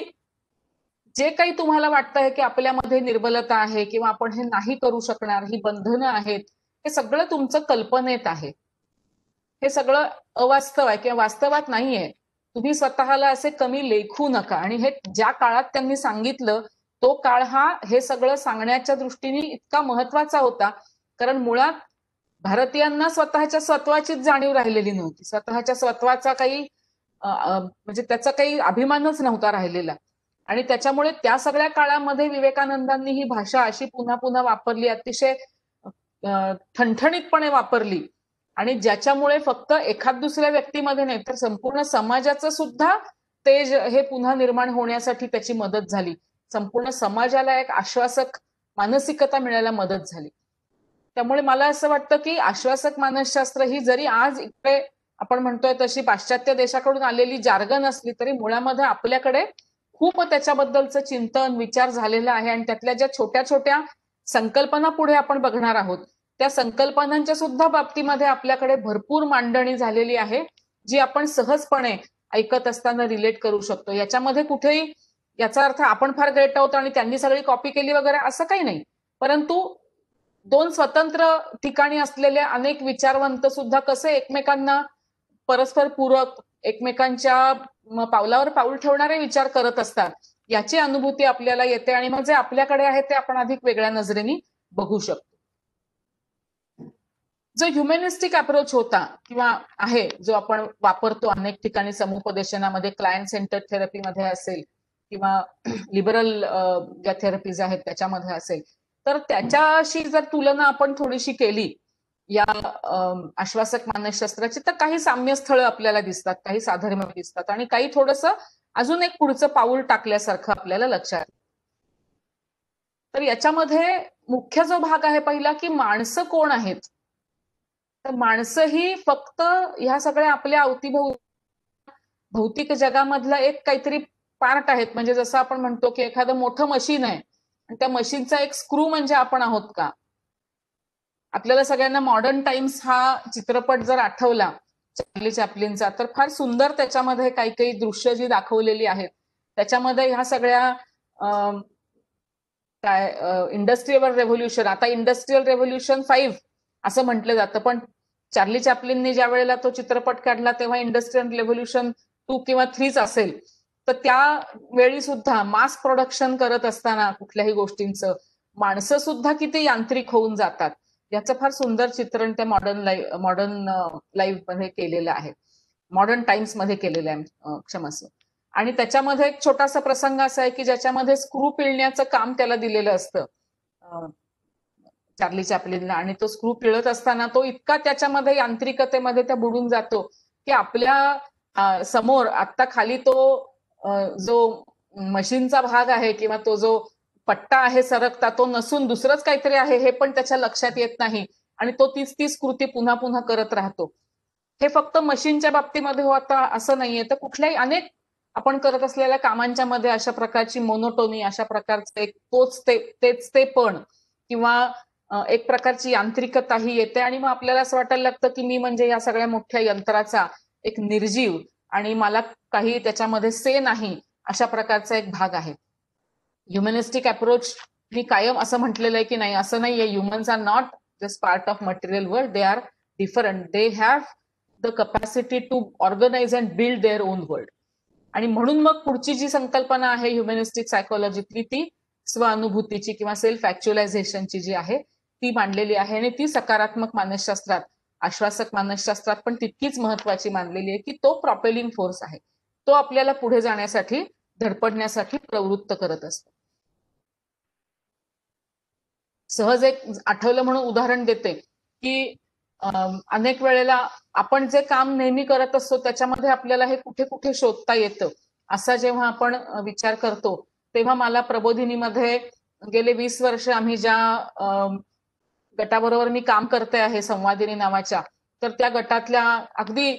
जे काही तुम्हाला वाटतं आहे की आपल्यामध्ये निर्बलता आहे किंवा आपण हे नाही करू शकणार, ही बंधनं आहेत, हे सगळं तुमचं कल्पनेत आहे. हे सगळं अवास्तव आहे किंवा वास्तवात नाहीये. तुम्ही स्वतःला असे कमी लेखू नका. आणि हे ज्या काळात त्यांनी सांगितलं तो काळ हा हे सगळं सांगण्याच्या दृष्टीने इतका महत्वाचा होता, कारण मुळात भारतीयांना स्वतःच्या स्वत्वाचीच जाणीव राहिलेली नव्हती. स्वतःच्या स्वत्वाचा काही म्हणजे त्याचा काही अभिमानच नव्हता राहिलेला. आणि त्याच्यामुळे त्या सगळ्या काळामध्ये विवेकानंदांनी ही भाषा अशी पुन्हा पुन्हा वापरली, अतिशय ठणठणीतपणे वापरली. आणि ज्याच्यामुळे फक्त एखाद दुसऱ्या व्यक्तीमध्ये नाही तर संपूर्ण समाजाचं सुद्धा तेज हे पुन्हा निर्माण होण्यासाठी त्याची मदत झाली. संपूर्ण समाजाला एक आश्वासक मानसिकता मिळायला मदत झाली. त्यामुळे मला असं वाटतं की आश्वासक मानसशास्त्र ही जरी आज इकडे आपण म्हणतोय तशी पाश्चात्य देशाकडून आलेली जार्गन असली तरी मुळामध्ये आपल्याकडे खूप त्याच्याबद्दलचं चिंतन विचार झालेला आहे. आणि त्यातल्या ज्या छोट्या छोट्या संकल्पना पुढे आपण बघणार आहोत त्या संकल्पनांच्या सुद्धा बाबतीमध्ये आपल्याकडे भरपूर मांडणी झालेली आहे, जी आपण सहजपणे ऐकत असताना रिलेट करू शकतो. याच्यामध्ये कुठेही याचा अर्थ आपण फार ग्रेट आहोत आणि त्यांनी सगळी कॉपी केली वगैरे असं काही नाही. परंतु दोन स्वतंत्र ठिकाणी असलेले अनेक विचारवंत सुद्धा कसे एकमेकांना परस्पर पूरक, एकमेकांच्या पावलावर पाऊल ठेवणारे विचार करत असतात याची अनुभूती आपल्याला येते. आणि मग जे आपल्याकडे आहे ते आपण अधिक वेगळ्या नजरेने बघू शकतो. जो ह्युमॅनिस्टिक अप्रोच होता किंवा आहे जो आपण वापरतो अनेक ठिकाणी समुपदेशनामध्ये, क्लायंट सेंटर थेरपीमध्ये असेल किंवा लिबरल ज्या थेरपीज आहेत त्याच्यामध्ये असेल, तर त्याच्याशी जर तुलना आपण थोडीशी केली या आश्वासक मानसशास्त्राची तर काही साम्यस्थळं आपल्याला दिसतात, काही साधर्म्य दिसतात आणि काही थोडंसं अजून एक पुढचं पाऊल टाकल्यासारखं आपल्याला लक्षात. तर याच्यामध्ये मुख्य जो भाग आहे पहिला की माणसं कोण आहेत. तर माणसं ही फक्त ह्या सगळ्या आपल्या भौतिक जगामधला एक काहीतरी पार्ट आहेत. म्हणजे जसं आपण म्हणतो की एखादं मोठं मशीन आहे आणि त्या मशीनचा एक स्क्रू म्हणजे आपण आहोत का. आपल्याला सगळ्यांना मॉडर्न टाइम्स हा चित्रपट जर आठवला चार्ली चॅप्लिनचा तर फार सुंदर त्याच्यामध्ये काही काही दृश्य जी दाखवलेली आहेत त्याच्यामध्ये ह्या सगळ्या काय इंडस्ट्रियल रेव्होल्युशन, आता इंडस्ट्रियल रेव्होल्युशन 5 असं म्हटलं जातं, पण चार्ली चॅप्लिनने ज्या वेळेला तो चित्रपट काढला तेव्हा इंडस्ट्रियल रेव्होल्युशन 2 किंवा 3 असेल. तर त्या वेळी सुद्धा मास प्रोडक्शन करत असताना कुठल्याही गोष्टींचं माणसं सुद्धा किती यांत्रिक होऊन जातात याचं फार सुंदर चित्रण त्या मॉडर्न लाईव्ह मध्ये केलेलं आहे, मॉडर्न टाइम्स मध्ये केलेलं आहे क्षमस्व. आणि त्याच्यामध्ये एक छोटासा प्रसंग असा आहे की ज्याच्यामध्ये स्क्रू पिळण्याचं काम त्याला दिलेलं असतं चार्ली चॅप्लिनला, आणि तो स्क्रू पिळत असताना तो इतका त्याच्यामध्ये यांत्रिकतेमध्ये त्या बुडून जातो की आपल्या समोर आता खाली तो जो मशीनचा भाग आहे किंवा तो जो पट्टा आहे सरकता तो नसून दुसरंच काहीतरी आहे हे पण त्याच्या लक्षात येत नाही आणि तो तीच कृती पुन्हा पुन्हा करत राहतो. हे फक्त मशीनच्या बाबतीमध्ये होता असं नाहीये, तर कुठल्याही अनेक आपण करत असलेल्या कामांच्या मध्ये अशा प्रकारची मोनोटोनी, अशा प्रकारचं एक तेच ते पण किंवा एक प्रकारची यांत्रिकताही येते आणि मग आपल्याला असं वाटायला लागतं की मी म्हणजे या सगळ्या मोठ्या यंत्राचा एक निर्जीव आणि मला काही त्याच्यामध्ये से नाही अशा प्रकारचा एक भाग आहे. ह्युमॅनिस्टिक अप्रोच मी कायम असं म्हटलेलं आहे की नाही असं नाहीये, humans are not just part of material world, they are different, they have the capacity to organise and build their own world. आणि म्हणून मग पुढची जी संकल्पना आहे ह्युमॅनिस्टिक सायकोलॉजीतली ती स्वअनुभूतीची किंवा सेल्फ ऍक्च्युअलायझेशनची जी आहे ती मांडलेली आहे आणि ती सकारात्मक मानसशास्त्रात, आश्वासक मानसशास्त्रात पण तितकीच महत्वाची मानलेली आहे की तो प्रॉपेलिंग फोर्स आहे, तो आपल्याला पुढे जाण्यासाठी धडपडण्यासाठी प्रवृत्त करत असतो. सहज एक आठवलं म्हणून उदाहरण देते की अनेक वेळेला आपण जे काम नेहमी करत असतो त्याच्यामध्ये आपल्याला हे कुठे कुठे शोधता येतं असा जेव्हा आपण विचार करतो तेव्हा मला प्रबोधिनीमध्ये गेले 20 वर्ष आम्ही ज्या गटाबरोबर मी काम करते आहे संवादिनी नावाच्या, तर त्या गटातल्या अगदी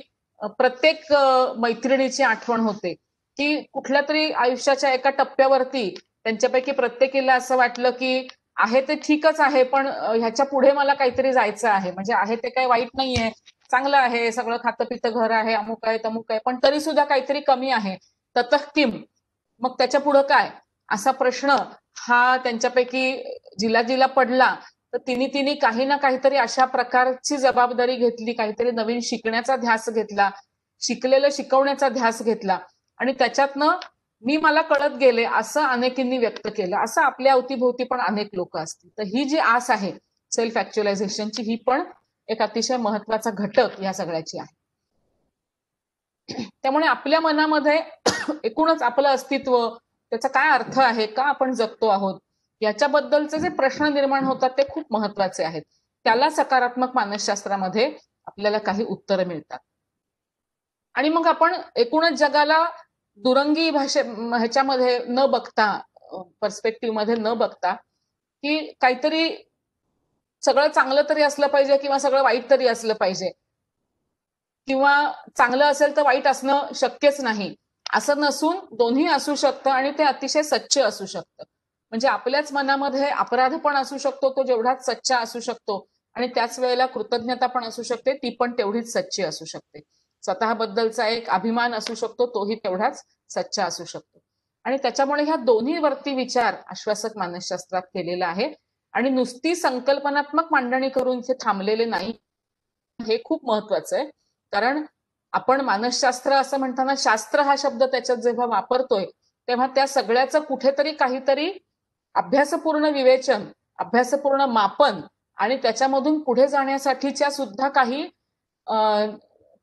प्रत्येक मैत्रिणीची आठवण होते की कुठल्या तरी आयुष्याच्या एका टप्प्यावरती त्यांच्यापैकी प्रत्येकीला असं वाटलं की आहे ते ठीकच आहे पण ह्याच्या पुढे मला काहीतरी जायचं आहे, म्हणजे आहे ते काही वाईट नाहीये, चांगलं आहे, सगळं खातं पितं घर आहे, अमुक आहे तमुक आहे, पण तरी सुद्धा काहीतरी कमी आहे, ततः किम, मग त्याच्या पुढं काय असा प्रश्न हा त्यांच्यापैकी जिला पडला तर तिने काही ना काहीतरी अशा प्रकारची जबाबदारी घेतली, काहीतरी नवीन शिकण्याचा ध्यास घेतला, शिकलेलं शिकवण्याचा ध्यास घेतला आणि त्याच्यातनं मला कळत गेले असं अनेकींनी व्यक्त केलं. असं आपल्या अवतीभोवती पण अनेक लोक असतील. तर ही जी आस आहे सेल्फ ऍक्च्युअलायझेशनची, ही पण एक अतिशय महत्वाचा घटक या सगळ्याची आहे. त्यामुळे आपल्या मनामध्ये एकूणच आपलं अस्तित्व, त्याचा काय अर्थ आहे, का आपण जगतो आहोत, याच्याबद्दलचे जे प्रश्न निर्माण होतात ते खूप महत्वाचे आहेत. त्याला सकारात्मक मानसशास्त्रामध्ये आपल्याला काही उत्तरं मिळतात. आणि मग आपण एकूणच जगाला दुरंगी ह्याच्यामध्ये न बघता, पर्स्पेक्टिव्ह मध्ये न बघता, की काहीतरी सगळं चांगलं तरी असलं पाहिजे किंवा सगळं वाईट तरी असलं पाहिजे, किंवा चांगलं असेल तर वाईट असणं शक्यच नाही, असं नसून दोन्ही असू शकतं आणि ते अतिशय सच्च असू शकतं. म्हणजे आपल्याच मनामध्ये अपराध पण असू शकतो, तो जेवढाच सच्चा असू शकतो, आणि त्याच वेळेला कृतज्ञता पण असू शकते, ती पण तेवढीच सच्ची असू शकते. स्वतःबद्दलचा एक अभिमान असू शकतो, तोही तेवढाच सच्चा असू शकतो. आणि त्याच्यामुळे ह्या दोन्ही वरती विचार आश्वासक मानसशास्त्रात केलेला आहे. आणि नुसती संकल्पनात्मक मांडणी करून इथे थांबलेले नाही, हे खूप महत्वाचं आहे. कारण आपण मानसशास्त्र असं म्हणताना शास्त्र हा शब्द त्याच्यात जेव्हा वापरतोय, तेव्हा त्या सगळ्याचं कुठेतरी काहीतरी अभ्यासपूर्ण विवेचन, अभ्यासपूर्ण मापन आणि त्याच्यामधून पुढे जाण्यासाठीच्या सुद्धा काही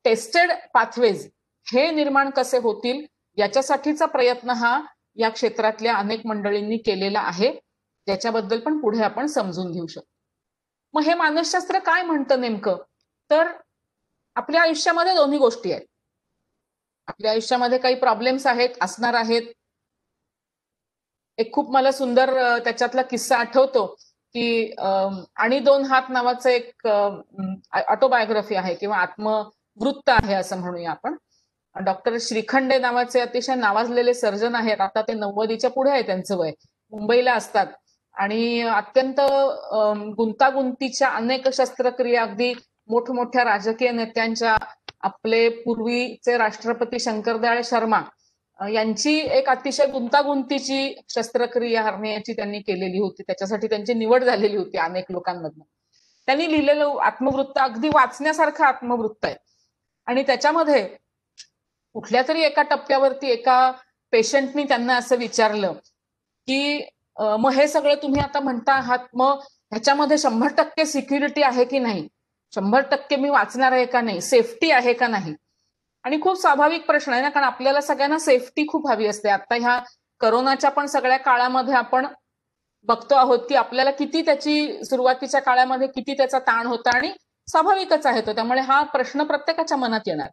टेस्टेड पाथवेज हे निर्माण कसे होतील, याच्यासाठीचा प्रयत्न हा या क्षेत्रातल्या अनेक मंडळींनी केलेला आहे, ज्याच्याबद्दल पण पुढे आपण समजून घेऊ शकतो. मग हे मानसशास्त्र काय म्हणतं नेमकं? तर आपल्या आयुष्यामध्ये दोन्ही गोष्टी आहेत. आपल्या आयुष्यामध्ये काही प्रॉब्लेम्स आहेत, असणार आहेत. एक खूप मला सुंदर त्याच्यातला किस्सा आठवतो की आणि दोन हात नावाचं एक ऑटोबायोग्राफी आहे किंवा आत्मवृत्त आहे असं म्हणूया आपण. डॉक्टर श्रीखंडे नावाचे अतिशय नावाजलेले सर्जन आहेत. आता ते 90च्या पुढे आहे त्यांचं वय. मुंबईला असतात आणि अत्यंत गुंतागुंतीच्या अनेक शस्त्रक्रिया, अगदी मोठमोठ्या राजकीय नेत्यांच्या, आपले पूर्वीचे राष्ट्रपती शंकरदयाळ शर्मा यांची एक अतिशय गुंतागुंतीची शस्त्रक्रिया हर्नियाची त्यांनी केलेली होती. त्याच्यासाठी त्यांची निवड झालेली होती अनेक लोकांमधून. त्यांनी लिहिलेलं आत्मवृत्त अगदी वाचण्यासारखं आत्मवृत्त आहे. आणि त्याच्यामध्ये कुठल्या तरी एका टप्प्यावरती एका पेशंटनी त्यांना असं विचारलं की मग हे सगळं तुम्ही आता म्हणता आहात, मग ह्याच्यामध्ये 100% सिक्युरिटी आहे की नाही, 100% मी वाचणार आहे का नाही, सेफ्टी आहे का नाही. आणि खूप स्वाभाविक प्रश्न आहे ना, कारण आपल्याला सगळ्यांना सेफ्टी खूप हवी असते. आता ह्या करोनाच्या पण सगळ्या काळामध्ये आपण बघतो आहोत की आपल्याला किती त्याची सुरुवातीच्या काळामध्ये किती त्याचा ताण होता, आणि स्वाभाविकच आहे तो. त्यामुळे हा प्रश्न प्रत्येकाच्या मनात येणार.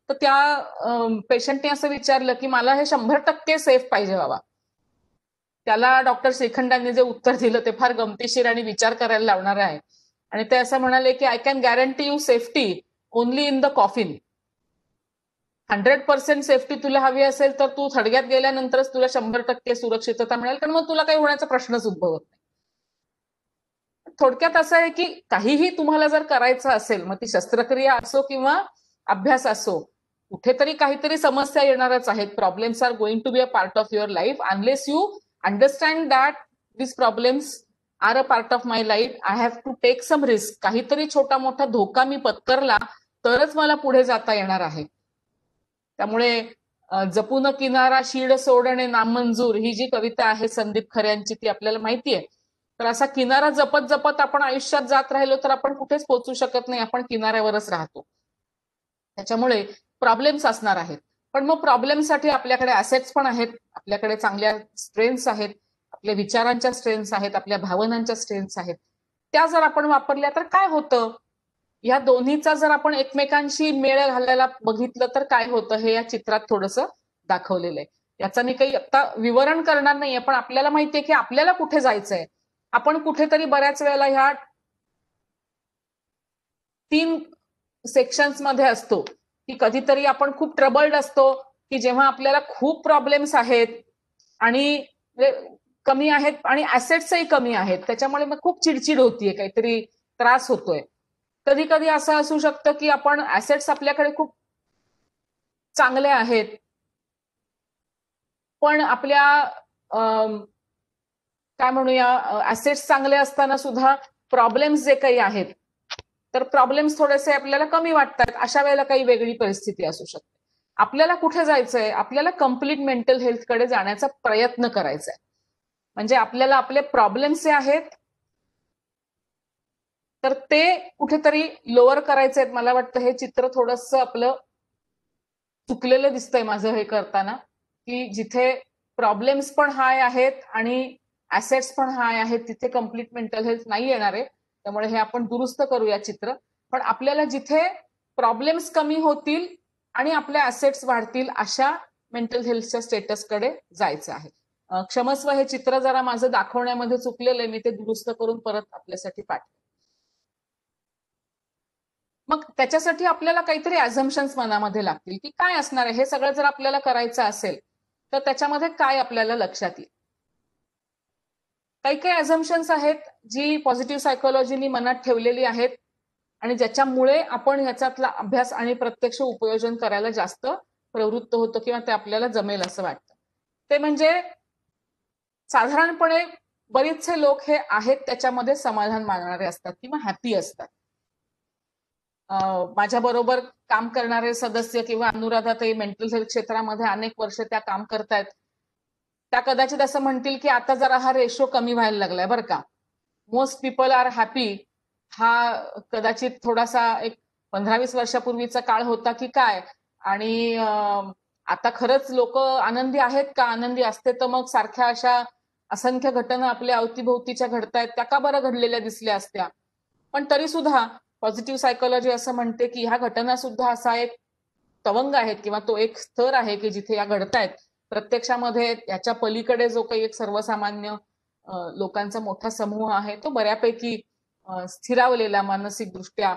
तर त्या पेशंटने असं विचारलं की मला हे 100% सेफ पाहिजे बाबा. त्याला डॉक्टर श्रीखंडांनी जे उत्तर दिलं ते फार गमतीशीर आणि विचार करायला लावणार आहे. आणि ते असं म्हणाले की I can guarantee you safety only in the coffin. 100% safety तुला हवी असेल तर तू थडग्यात गेल्यानंतरच तुला 100% सुरक्षितता मिळेल, कारण मग तुला काही होण्याचा प्रश्नच उद्भवत नाही. थोडक्यात असं आहे की काहीही तुम्हाला जर करायचं असेल, मग ती शस्त्रक्रिया असो किंवा अभ्यास असो, कुठेतरी काहीतरी समस्या येणारच आहेत. Problems are going to be a part of your life unless you understand that this problems are a part of my life. I have to take some risk. काहीतरी छोटा मोठा धोका मी पत्करला तरच मला पुढे जाता येणार आहे. त्यामुळे जपून किनारा शीड सोडणे नामंजूर ही जी कविता आहे संदीप खऱ्यांची, ती आपल्याला माहितीये. तर असा किनारा जपत जपत आपण आयुष्यात जात राहिलो तर आपण कुठेच पोहोचू शकत नाही, आपण किनाऱ्यावरच राहतो. त्याच्यामुळे प्रॉब्लेम्स असणार आहेत, पण मग प्रॉब्लेमसाठी आपल्याकडे ऍसेट्स पण आहेत, आपल्याकडे चांगल्या स्ट्रेंथ्स आहेत, आपल्या विचारांच्या स्ट्रेंथ्स आहेत, आपल्या भावनांच्या स्ट्रेंथ्स आहेत. त्या जर आपण वापरल्या तर काय होतं, या दोन्हीचा जर आपण एकमेकांशी मेळ घालायला बघितलं तर काय होतं, हे या चित्रात थोडंसं दाखवलेलं आहे. याचं मी काही आता विवरण करणार नाहीये, पण आपल्याला माहितीये की आपल्याला कुठे जायचंय. आपण कुठेतरी बऱ्याच वेळेला ह्या 3 सेक्शन्स मध्ये असतो, की कधीतरी आपण खूप ट्रबल्ड असतो, की जेव्हा आपल्याला खूप प्रॉब्लेम्स आहेत आणि कमी आहेत आणि ऍसेट्सही कमी आहेत, त्याच्यामुळे मग खूप चिडचिड होतीये, काहीतरी त्रास होतोय. कधी कधी असं असू शकतं की आपण ऍसेट्स आपल्याकडे खूप चांगले आहेत, पण आपल्या काय म्हणूया ऍसेट्स चांगले असताना सुद्धा प्रॉब्लेम्स जे काही आहेत, तर प्रॉब्लेम्स थोडेसे आपल्याला कमी वाटतात, अशा वेळेला काही वेगळी परिस्थिती असू शकते. आपल्याला कुठे जायचंय? आपल्याला कम्प्लीट मेंटल हेल्थकडे जाण्याचा प्रयत्न करायचा आहे. म्हणजे आपल्याला आपले प्रॉब्लेम्स जे आहेत तर ते कुठेतरी लोअर करायचे आहेत. मला वाटतं हे चित्र थोडंसं आपलं चुकलेलं दिसतंय माझं हे करताना, की जिथे प्रॉब्लेम्स पण हाय आहेत आणि ऍसेट्स पण हाय आहेत, तिथे कम्प्लीट मेंटल हेल्थ नाही येणार आहे. त्यामुळे हे आपण दुरुस्त करूया चित्र. पण आपल्याला जिथे प्रॉब्लेम्स कमी होतील आणि आपले ऍसेट्स वाढतील अशा मेंटल हेल्थच्या स्टेटसकडे जायचं आहे. क्षमस्व, हे चित्र जरा माझं दाखवण्यामध्ये चुकलेलं आहे, मी ते दुरुस्त करून परत आपल्यासाठी पाठवते. मग त्याच्यासाठी आपल्याला काहीतरी ऍझम्पशन्स मनामध्ये लागतील की काय असणार आहे. हे सगळं जर आपल्याला करायचं असेल तर त्याच्यामध्ये काय आपल्याला लक्षात येईल. काही काही ऍझम्पशन्स आहेत जी पॉझिटिव्ह सायकोलॉजीनी मनात ठेवलेली आहेत आणि ज्याच्यामुळे आपण ह्याच्यातला अभ्यास आणि प्रत्यक्ष उपयोजन करायला जास्त प्रवृत्त होतो किंवा ते आपल्याला जमेल असं वाटतं. ते म्हणजे साधारणपणे बरेचसे लोक हे आहेत त्याच्यामध्ये समाधान मानणारे असतात किंवा हॅपी असतात. माझ्या बरोबर काम करणारे सदस्य किंवा अनुराधाताई मेंटल हेल्थ क्षेत्रामध्ये अनेक वर्ष त्या काम करतायत. त्या कदाचित असं म्हणतील की आता जरा हा रेशो कमी व्हायला लागलाय बरं का. मोस्ट पीपल आर हॅपी हा कदाचित थोडासा एक 15-20 वर्षापूर्वीचा काळ होता की काय, आणि आता खरंच लोक आनंदी आहेत का? आनंदी असते तर मग सारख्या अशा असंख्य घटना आपल्या अवतीभोवतीच्या घडतायत त्या का बरं घडलेल्या दिसल्या असत्या. पण तरी सुद्धा पॉझिटिव्ह सायकोलॉजी असं म्हणते की ह्या घटना सुद्धा असा एक तवंग आहेत किंवा तो एक स्तर आहे की जिथे या घडतायत. प्रत्यक्षामध्ये याच्या पलीकडे जो काही एक सर्वसामान्य लोकांचा मोठा समूह आहे तो बऱ्यापैकी स्थिरावलेला, मानसिकदृष्ट्या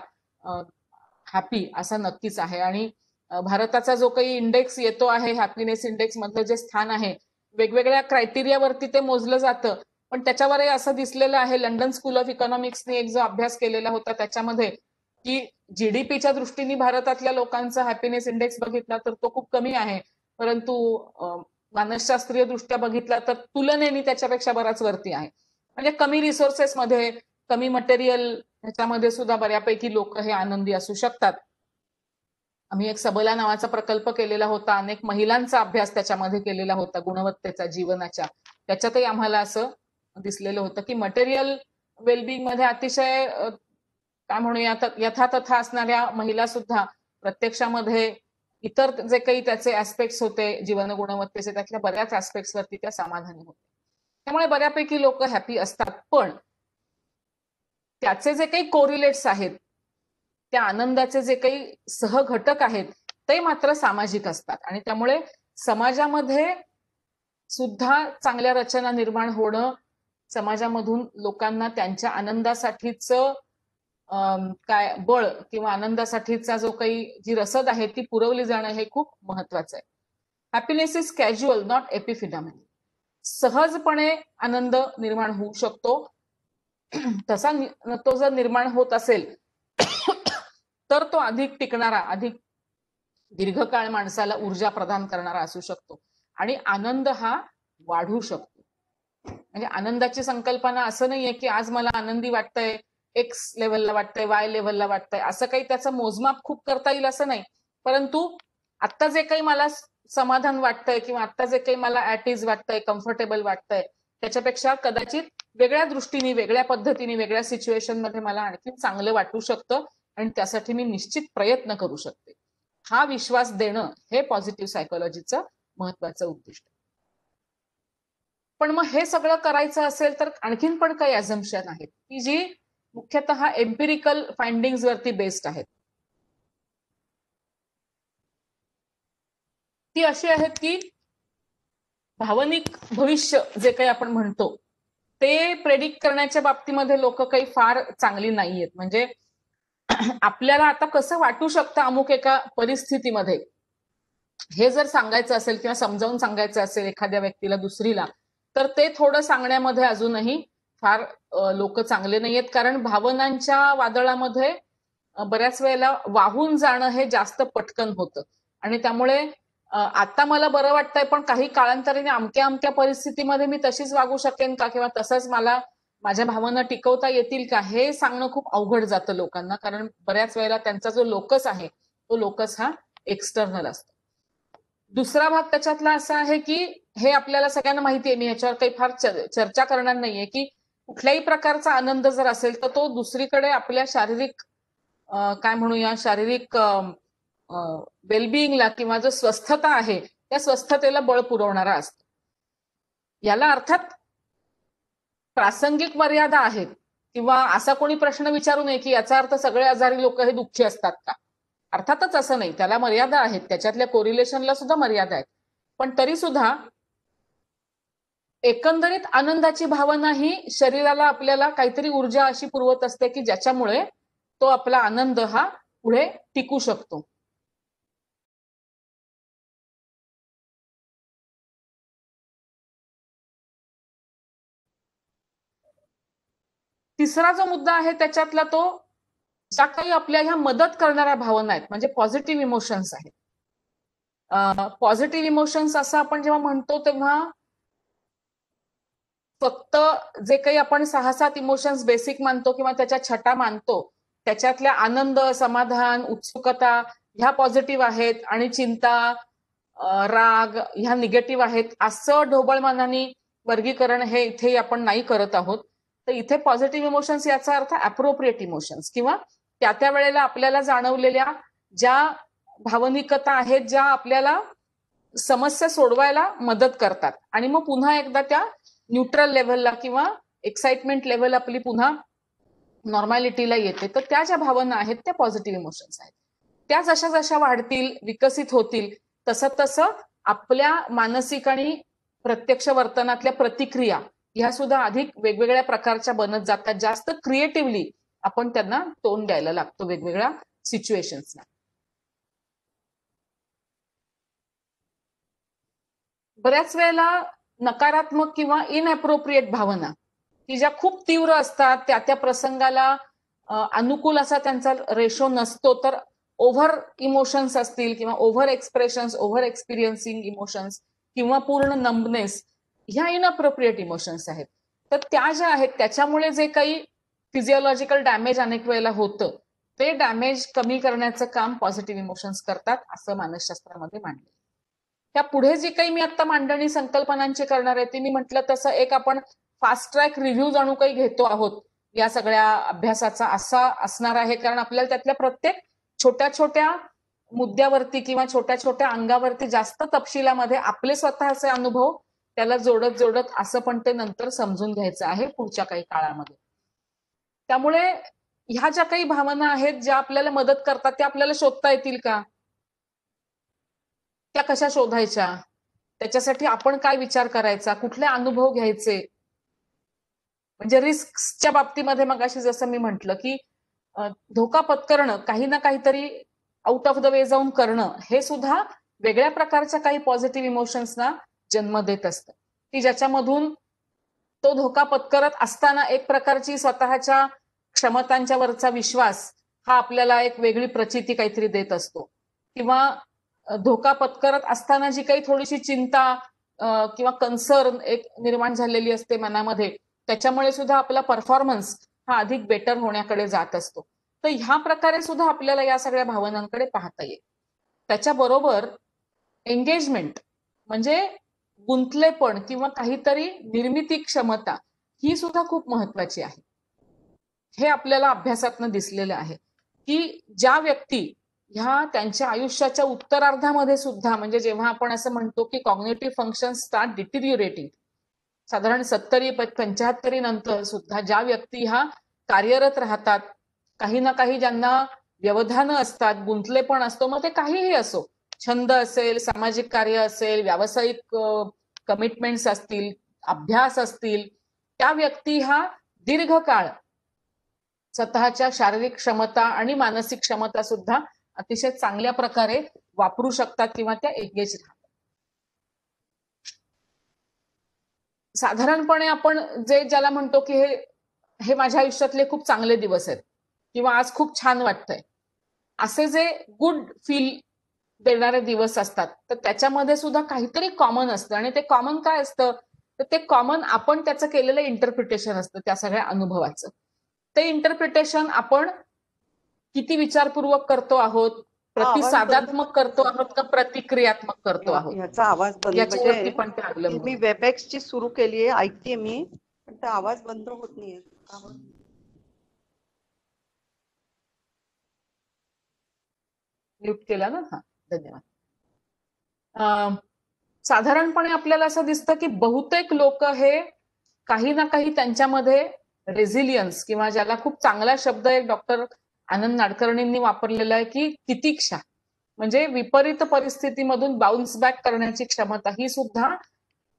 हॅपी असा नक्कीच आहे. आणि भारताचा जो काही इंडेक्स येतो आहे, हॅपीनेस इंडेक्स मधलं जे स्थान आहे, वेगवेगळ्या क्रायटेरियावरती ते मोजलं जातं. पण त्याच्यावरही असं दिसलेलं आहे, लंडन स्कूल ऑफ इकॉनॉमिक्सने एक जो अभ्यास केलेला होता त्याच्यामध्ये, की जीडीपीच्या दृष्टीने भारतातल्या लोकांचा हॅपीनेस इंडेक्स बघितला तर तो खूप कमी आहे, परंतु मानसशास्त्रीय दृष्ट्या बघितला तर तुलनेने त्याच्यापेक्षा बराच वरती आहे. म्हणजे कमी रिसोर्सेसमध्ये, कमी मटेरियल ह्याच्यामध्ये सुद्धा बऱ्यापैकी लोक हे आनंदी असू शकतात. आम्ही एक सबला नावाचा प्रकल्प केलेला होता, अनेक महिलांचा अभ्यास त्याच्यामध्ये केलेला होता गुणवत्तेचा जीवनाच्या. त्याच्यातही आम्हाला असं दिसलेलं होतं की मटेरियल वेलबिंग मध्ये अतिशय काय म्हणूया यथातथा असणाऱ्या महिला सुद्धा प्रत्यक्षामध्ये इतर जे काही त्याचे ऍस्पेक्ट्स होते जीवन गुणवत्तेचे, त्यातल्या बऱ्याच ऍस्पेक्ट्स वरती त्या समाधानी होते. त्यामुळे बऱ्यापैकी लोक हॅपी असतात. पण त्याचे जे काही कोरिलेट्स आहेत, त्या आनंदाचे जे काही सहघटक आहेत ते मात्र सामाजिक असतात. आणि त्यामुळे समाजामध्ये सुद्धा चांगल्या रचना निर्माण होणं, समाजामधून लोकांना त्यांच्या आनंदासाठीच काय बळ किंवा आनंदासाठीचा जो काही जी रसद आहे ती पुरवली जाणं हे खूप महत्वाचं आहे. Happiness is casual, not epiphenomenal. सहजपणे आनंद निर्माण होऊ शकतो. तसा तो जर निर्माण होत असेल तर तो अधिक टिकणारा, अधिक दीर्घकाळ माणसाला ऊर्जा प्रदान करणारा असू शकतो आणि आनंद हा वाढू शकतो. म्हणजे आनंदाची संकल्पना असं नाहीये की आज मला आनंदी वाटतंय, एक्स लेव्हलला वाटतंय, वाय लेव्हलला वाटतंय, असं काही त्याचं मोजमाप खूप करता येईल असं नाही. परंतु आता जे काही मला समाधान वाटतंय किंवा आता जे काही मला ऍट इज वाटतंय, कम्फर्टेबल वाटतंय, त्याच्यापेक्षा कदाचित वेगळ्या दृष्टीने, वेगळ्या पद्धतीने, वेगळ्या सिच्युएशन मध्ये मला आणखी चांगलं वाटू शकतं आणि त्यासाठी मी निश्चित प्रयत्न करू शकते. हा विश्वास देणं हे पॉझिटिव्ह सायकोलॉजीचं महत्वाचं उद्दिष्ट. पण मग हे सगळं करायचं असेल तर आणखीन पण काही अझम्पशन आहेत की जी मुख्यतः एम्पिरिकल फाइंडिंग्स वरती बेस्ड आहेत. ती अशी आहेत की भावनिक भविष्य जे काही आपण म्हणतो ते प्रेडिक्ट करण्याच्या बाबतीमध्ये लोक काही फार चांगली नाहीयेत. म्हणजे आपल्याला आता कसं वाटू शकतं अमुक एका परिस्थितीमध्ये, हे जर सांगायचं असेल किंवा समजावून सांगायचं असेल एखाद्या व्यक्तीला, दुसरीला, तर ते थोडं सांगण्यामध्ये अजूनही फार लोक चांगले नाहीयेत. कारण भावनांच्या वादळामध्ये बऱ्याच वेळेला वाहून जाणं हे जास्त पटकन होतं आणि त्यामुळे आता मला बरं वाटतंय पण काही काळांतराने अमक्या अमक्या परिस्थितीमध्ये मी तशीच वागू शकेन का किंवा तसंच मला माझ्या भावना टिकवता येतील का हे सांगणं खूप अवघड जातं लोकांना, कारण बऱ्याच वेळेला त्यांचा जो लोकस आहे तो लोकस हा एक्सटर्नल असतो. दुसरा भाग त्याच्यातला असा आहे की हे आपल्याला सगळ्यांना माहिती आहे, मी याच्यावर काही फार चर्चा करणार नाहीये, की कुठल्याही प्रकारचा आनंद जर असेल तर तो दुसरीकडे आपल्या शारीरिक काय म्हणूया शारीरिक वेलबिईंगला किंवा जो स्वस्थता आहे त्या स्वस्थतेला बळ पुरवणारा असतो. याला अर्थात प्रासंगिक मर्यादा आहेत, किंवा असा कोणी प्रश्न विचारू नये की याचा अर्थ सगळे आजारी लोक हे दुःखी असतात का. अर्थातच असं नाही, त्याला मर्यादा आहेत, त्याच्यातल्या कोरिलेशनला सुद्धा मर्यादा आहेत. पण तरी सुद्धा एकंदरीत आनंदाची भावना ही शरीराला आपल्याला काहीतरी ऊर्जा अशी पुरवत असते की ज्याच्यामुळे तो आपला आनंद हा पुढे टिकू शकतो. तिसरा जो मुद्दा आहे त्याच्यातला तो ज्या काही आपल्या ह्या मदत करणाऱ्या भावना आहेत, म्हणजे पॉझिटिव्ह इमोशन्स आहेत. पॉझिटिव्ह इमोशन्स असं आपण जेव्हा म्हणतो तेव्हा फक्त जे काही आपण 6-7 इमोशन्स बेसिक मानतो किंवा त्याच्या छटा मानतो त्याच्यातल्या आनंद, समाधान, उत्सुकता ह्या पॉझिटिव्ह आहेत आणि चिंता, राग ह्या निगेटिव्ह आहेत, असं ढोबळमानाने वर्गीकरण हे इथे आपण नाही करत आहोत. तर इथे पॉझिटिव्ह इमोशन्स याचा अर्थ अप्रोप्रिएट इमोशन्स किंवा त्या त्या वेळेला आपल्याला जाणवलेल्या ज्या भावनिकता आहेत ज्या आपल्याला समस्या सोडवायला मदत करतात आणि मग पुन्हा एकदा त्या न्यूट्रल लेव्हलला किंवा एक्साइटमेंट लेव्हल आपली पुन्हा नॉर्मॅलिटीला येते. तर त्या ज्या भावना आहेत त्या पॉझिटिव्ह इमोशन्स आहेत. त्या जशा जशा वाढतील, विकसित होतील, तसं तसं आपल्या मानसिक आणि प्रत्यक्ष वर्तनातल्या प्रतिक्रिया ह्या सुद्धा अधिक वेगवेगळ्या प्रकारच्या बनत जातात. जास्त क्रिएटिव्हली आपण त्यांना तोंड द्यायला लागतो वेगवेगळ्या सिच्युएशन्सना. बऱ्याच वेळेला नकारात्मक किंवा इनअप्रोप्रिएट भावना की ज्या खूप तीव्र असतात, त्या त्या प्रसंगाला अनुकूल असा त्यांचा रेशो नसतो, तर ओव्हर इमोशन्स असतील किंवा over expressions, over experiencing emotions किंवा पूर्ण नंबनेस, ह्या इनअप्रोप्रिएट इमोशन्स आहेत. तर त्या ज्या आहेत त्याच्यामुळे जे काही फिजिओलॉजिकल डॅमेज अनेक वेळेला होतं ते डॅमेज कमी करण्याचं काम पॉझिटिव्ह इमोशन्स करतात असं मानसशास्त्रामध्ये मांडलं. त्या पुढे जी काही मी आता मांडणी संकल्पनांची करणार आहे ती मी म्हटलं तसं एक आपण फास्ट ट्रॅक रिव्ह्यू जणू काही घेतो आहोत या सगळ्या अभ्यासाचा, असा असणार आहे, कारण आपल्याला त्यातल्या प्रत्येक छोट्या छोट्या मुद्द्यावरती किंवा छोट्या छोट्या अंगावरती जास्त तपशिलामध्ये आपले स्वतःचे अनुभव त्याला जोडत जोडत असं पण ते नंतर समजून घ्यायचं आहे पुढच्या काही काळामध्ये. त्यामुळे ह्या ज्या काही भावना आहेत ज्या आपल्याला मदत करतात त्या आपल्याला शोधता येतील का, त्या कशा शोधायच्या, त्याच्यासाठी आपण काय विचार करायचा, कुठले अनुभव घ्यायचे. म्हणजे रिस्कच्या बाबतीमध्ये मगाशी जसं मी म्हटलं की धोका पत्करणं, काही ना काहीतरी आउट ऑफ द वे जाऊन करणं, हे सुद्धा वेगळ्या प्रकारच्या काही पॉझिटिव्ह इमोशन्सना जन्म देत असतं की ज्याच्यामधून तो धोका पत्करत असताना एक प्रकारची स्वतःच्या क्षमतांच्या वरचा विश्वास हा आपल्याला एक वेगळी प्रचिती काहीतरी देत असतो. किंवा धोका पत्करत असताना जी काही थोडीशी चिंता किंवा कन्सर्न एक निर्माण झालेली असते मनामध्ये, त्याच्यामुळे सुद्धा आपला परफॉर्मन्स हा अधिक बेटर होण्याकडे जात असतो. तर ह्या प्रकारे सुद्धा आपल्याला या सगळ्या भावनांकडे पाहता येईल. त्याच्याबरोबर एंगेजमेंट म्हणजे गुंतलेपण किंवा काहीतरी निर्मिती क्षमता ही सुद्धा खूप महत्वाची आहे. हे आपल्याला अभ्यासातनं दिसलेलं आहे की ज्या व्यक्ती ह्या त्यांच्या आयुष्याच्या उत्तरार्धामध्ये सुद्धा, म्हणजे जेव्हा आपण असं म्हणतो की कॉग्निटिव्ह फंक्शन स्टार्ट डिटिरियोरेटिंग, साधारण 70-75 नंतर सुद्धा ज्या व्यक्ती ह्या कार्यरत राहतात, काही ना काही ज्यांना व्यवधानं असतात, गुंतलेपण असतो, मग ते काहीही असो, छंद असेल, सामाजिक कार्य असेल, व्यावसायिक कमिटमेंट्स असतील, अभ्यास असतील, त्या व्यक्ती ह्या दीर्घकाळ स्वतःच्या शारीरिक क्षमता आणि मानसिक क्षमता सुद्धा अतिशय चांगल्या प्रकारे वापरू शकतात किंवा त्या एंगेज राहतात. साधारणपणे आपण ज्याला म्हणतो की हे माझ्या आयुष्यातले खूप चांगले दिवस आहेत किंवा आज खूप छान वाटतंय, असे जे गुड फील देणारे दिवस असतात, तर त्याच्यामध्ये सुद्धा काहीतरी कॉमन असतं. आणि ते कॉमन काय असतं तर ते कॉमन आपण त्याचं केलेलं इंटरप्रिटेशन असतं त्या सगळ्या अनुभवाचं. ते इंटरप्रिटेशन आपण किती विचारपूर्वक करतो आहोत, प्रतिसादात्मक करतो आहोत का प्रतिक्रियात्मक करतो आहोत, ह्याचा आवाज बंद याच्यावरती पण ते म्हणजे अवलंबून मी आहे. वेबएक्स ची सुरू केली आहे, ऐकते मी, पण तो आवाज बंद होत नाहीये. म्यूट केला ना. हा, धन्यवाद. साधारणपणे आपल्याला असं दिसतं की बहुतेक लोक हे काही ना काही त्यांच्यामध्ये रेझिलियन्स किंवा ज्याला खूप चांगला शब्द एक डॉक्टर आनंद नाडकर्णींनी वापरलेला आहे की तितिक्षा, म्हणजे विपरीत परिस्थितीमधून बाउन्स बॅक करण्याची क्षमता, ही सुद्धा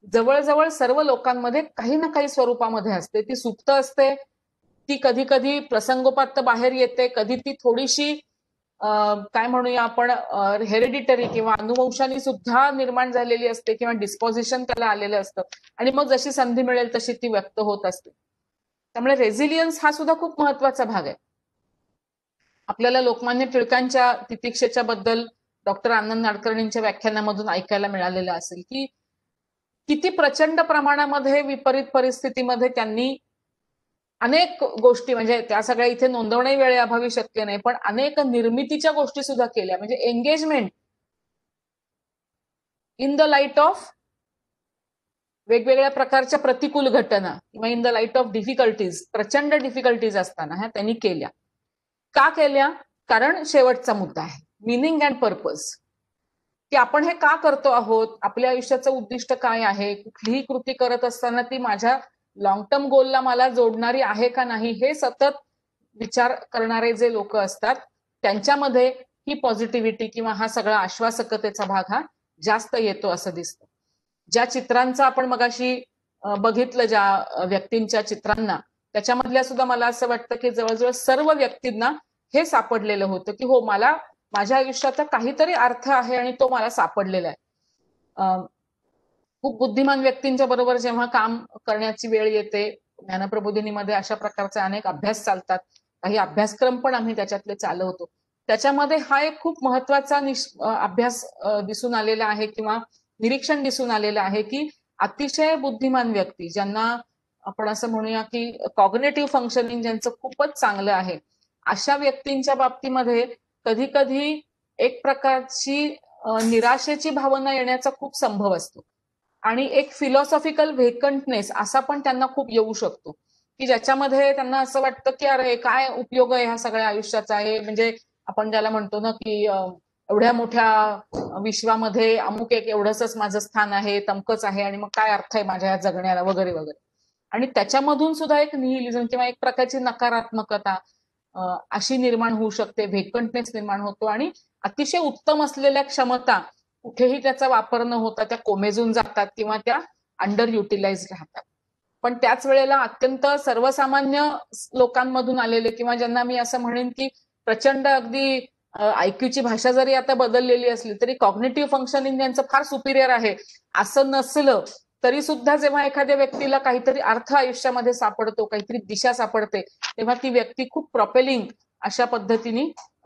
जवळजवळ सर्व लोकांमध्ये काही ना काही स्वरूपामध्ये असते. ती सुप्त असते, ती कधी कधी प्रसंगोपात बाहेर येते, कधी ती थोडीशी काय म्हणूया आपण हेरिडिटरी किंवा अनुवंशाने सुद्धा निर्माण झालेली असते किंवा डिस्पोजिशन त्याला आलेलं असतं आणि मग जशी संधी मिळेल तशी ती व्यक्त होत असते. त्यामुळे रेझिलियन्स हा सुद्धा खूप महत्वाचा भाग आहे. आपल्याला लोकमान्य टिळकांच्या तितिक्षेच्या बद्दल डॉक्टर आनंद नाडकर्णींच्या व्याख्यानामधून ऐकायला मिळालेलं असेल की किती प्रचंड प्रमाणामध्ये विपरीत परिस्थितीमध्ये त्यांनी अनेक गोष्टी, म्हणजे त्या सगळ्या इथे नोंदवणे वेळेअभावी शक्य नाही, पण अनेक निर्मितीच्या गोष्टी सुद्धा केल्या. म्हणजे engagement in the light of वेगवेगळ्या प्रकारच्या प्रतिकूल घटना किंवा in the light of difficulties, प्रचंड डिफिकल्टीज असताना ह्या त्यांनी केल्या. का केल्या? कारण शेवटचा मुद्दा आहे मिनिंग अँड पर्पज, की आपण हे का करतो आहोत, आपल्या आयुष्याचं उद्दिष्ट काय आहे, कुठलीही कृती करत असताना ती माझ्या लॉंग टर्म गोलला मला जोडणारी आहे का नाही, हे सतत विचार करणारे जे लोक असतात त्यांच्यामध्ये ही पॉझिटिव्हिटी किंवा हा सगळा आश्वासकतेचा भाग हा जास्त येतो असं दिसतं. ज्या चित्रांचं आपण मगाशी बघितलं, ज्या व्यक्तींच्या चित्रांना, त्याच्यामधल्या सुद्धा मला असं वाटतं की जवळजवळ सर्व व्यक्तींना हे सापडलेलं होतं की हो, मला माझ्या आयुष्याचा काहीतरी अर्थ आहे आणि तो मला सापडलेला आहे. खूप बुद्धिमान व्यक्तींच्या बरोबर जेव्हा काम करण्याची वेळ येते, ज्ञानप्रबोधिनीमध्ये अशा प्रकारचे अनेक अभ्यास चालतात, काही अभ्यासक्रम पण आम्ही त्याच्यातले चालवतो. त्याच्यामध्ये हा एक खूप महत्वाचा अभ्यास दिसून आलेला आहे किंवा निरीक्षण दिसून आलेलं आहे की अतिशय बुद्धिमान व्यक्ती, ज्यांना आपण असं म्हणूया की कॉग्नेटिव्ह फंक्शनिंग ज्यांचं खूपच चांगलं आहे, अशा व्यक्तींच्या बाबतीमध्ये कधी कधी एक प्रकारची निराशेची भावना येण्याचा खूप संभव असतो आणि एक फिलॉसॉफिकल व्हेकंटनेस असा पण त्यांना खूप येऊ शकतो की ज्याच्यामध्ये त्यांना असं वाटतं की अरे काय उपयोग आहे ह्या सगळ्या आयुष्याचा आहे, म्हणजे आपण ज्याला म्हणतो ना की एवढ्या मोठ्या विश्वामध्ये अमुक एक एवढंच माझं स्थान आहे, तमकच आहे आणि मग काय अर्थ आहे माझ्या या जगण्याला वगैरे वगैरे. आणि त्याच्यामधून सुद्धा एक निहिलिझम किंवा एक प्रकारची नकारात्मकता अशी निर्माण होऊ शकते, व्हेकंटनेस निर्माण होतो आणि अतिशय उत्तम असलेल्या क्षमता कुठेही त्याचा वापर न होता त्या कोमेजून जातात किंवा त्या अंडर युटिलाइज राहतात. पण त्याच वेळेला अत्यंत सर्वसामान्य लोकांमधून आलेले किंवा ज्यांना मी असं म्हणेन की प्रचंड अगदी आयक्यूची भाषा जरी आता बदललेली असली तरी कॉग्निटिव्ह फंक्शनिंग यांचं फार सुपिरियर आहे असं नसलं तरी सुद्धा जेव्हा एखाद्या व्यक्तीला काहीतरी अर्थ आयुष्यामध्ये सापडतो, काहीतरी दिशा सापडते, तेव्हा ती व्यक्ती खूप प्रॉपेलिंग अशा पद्धतीने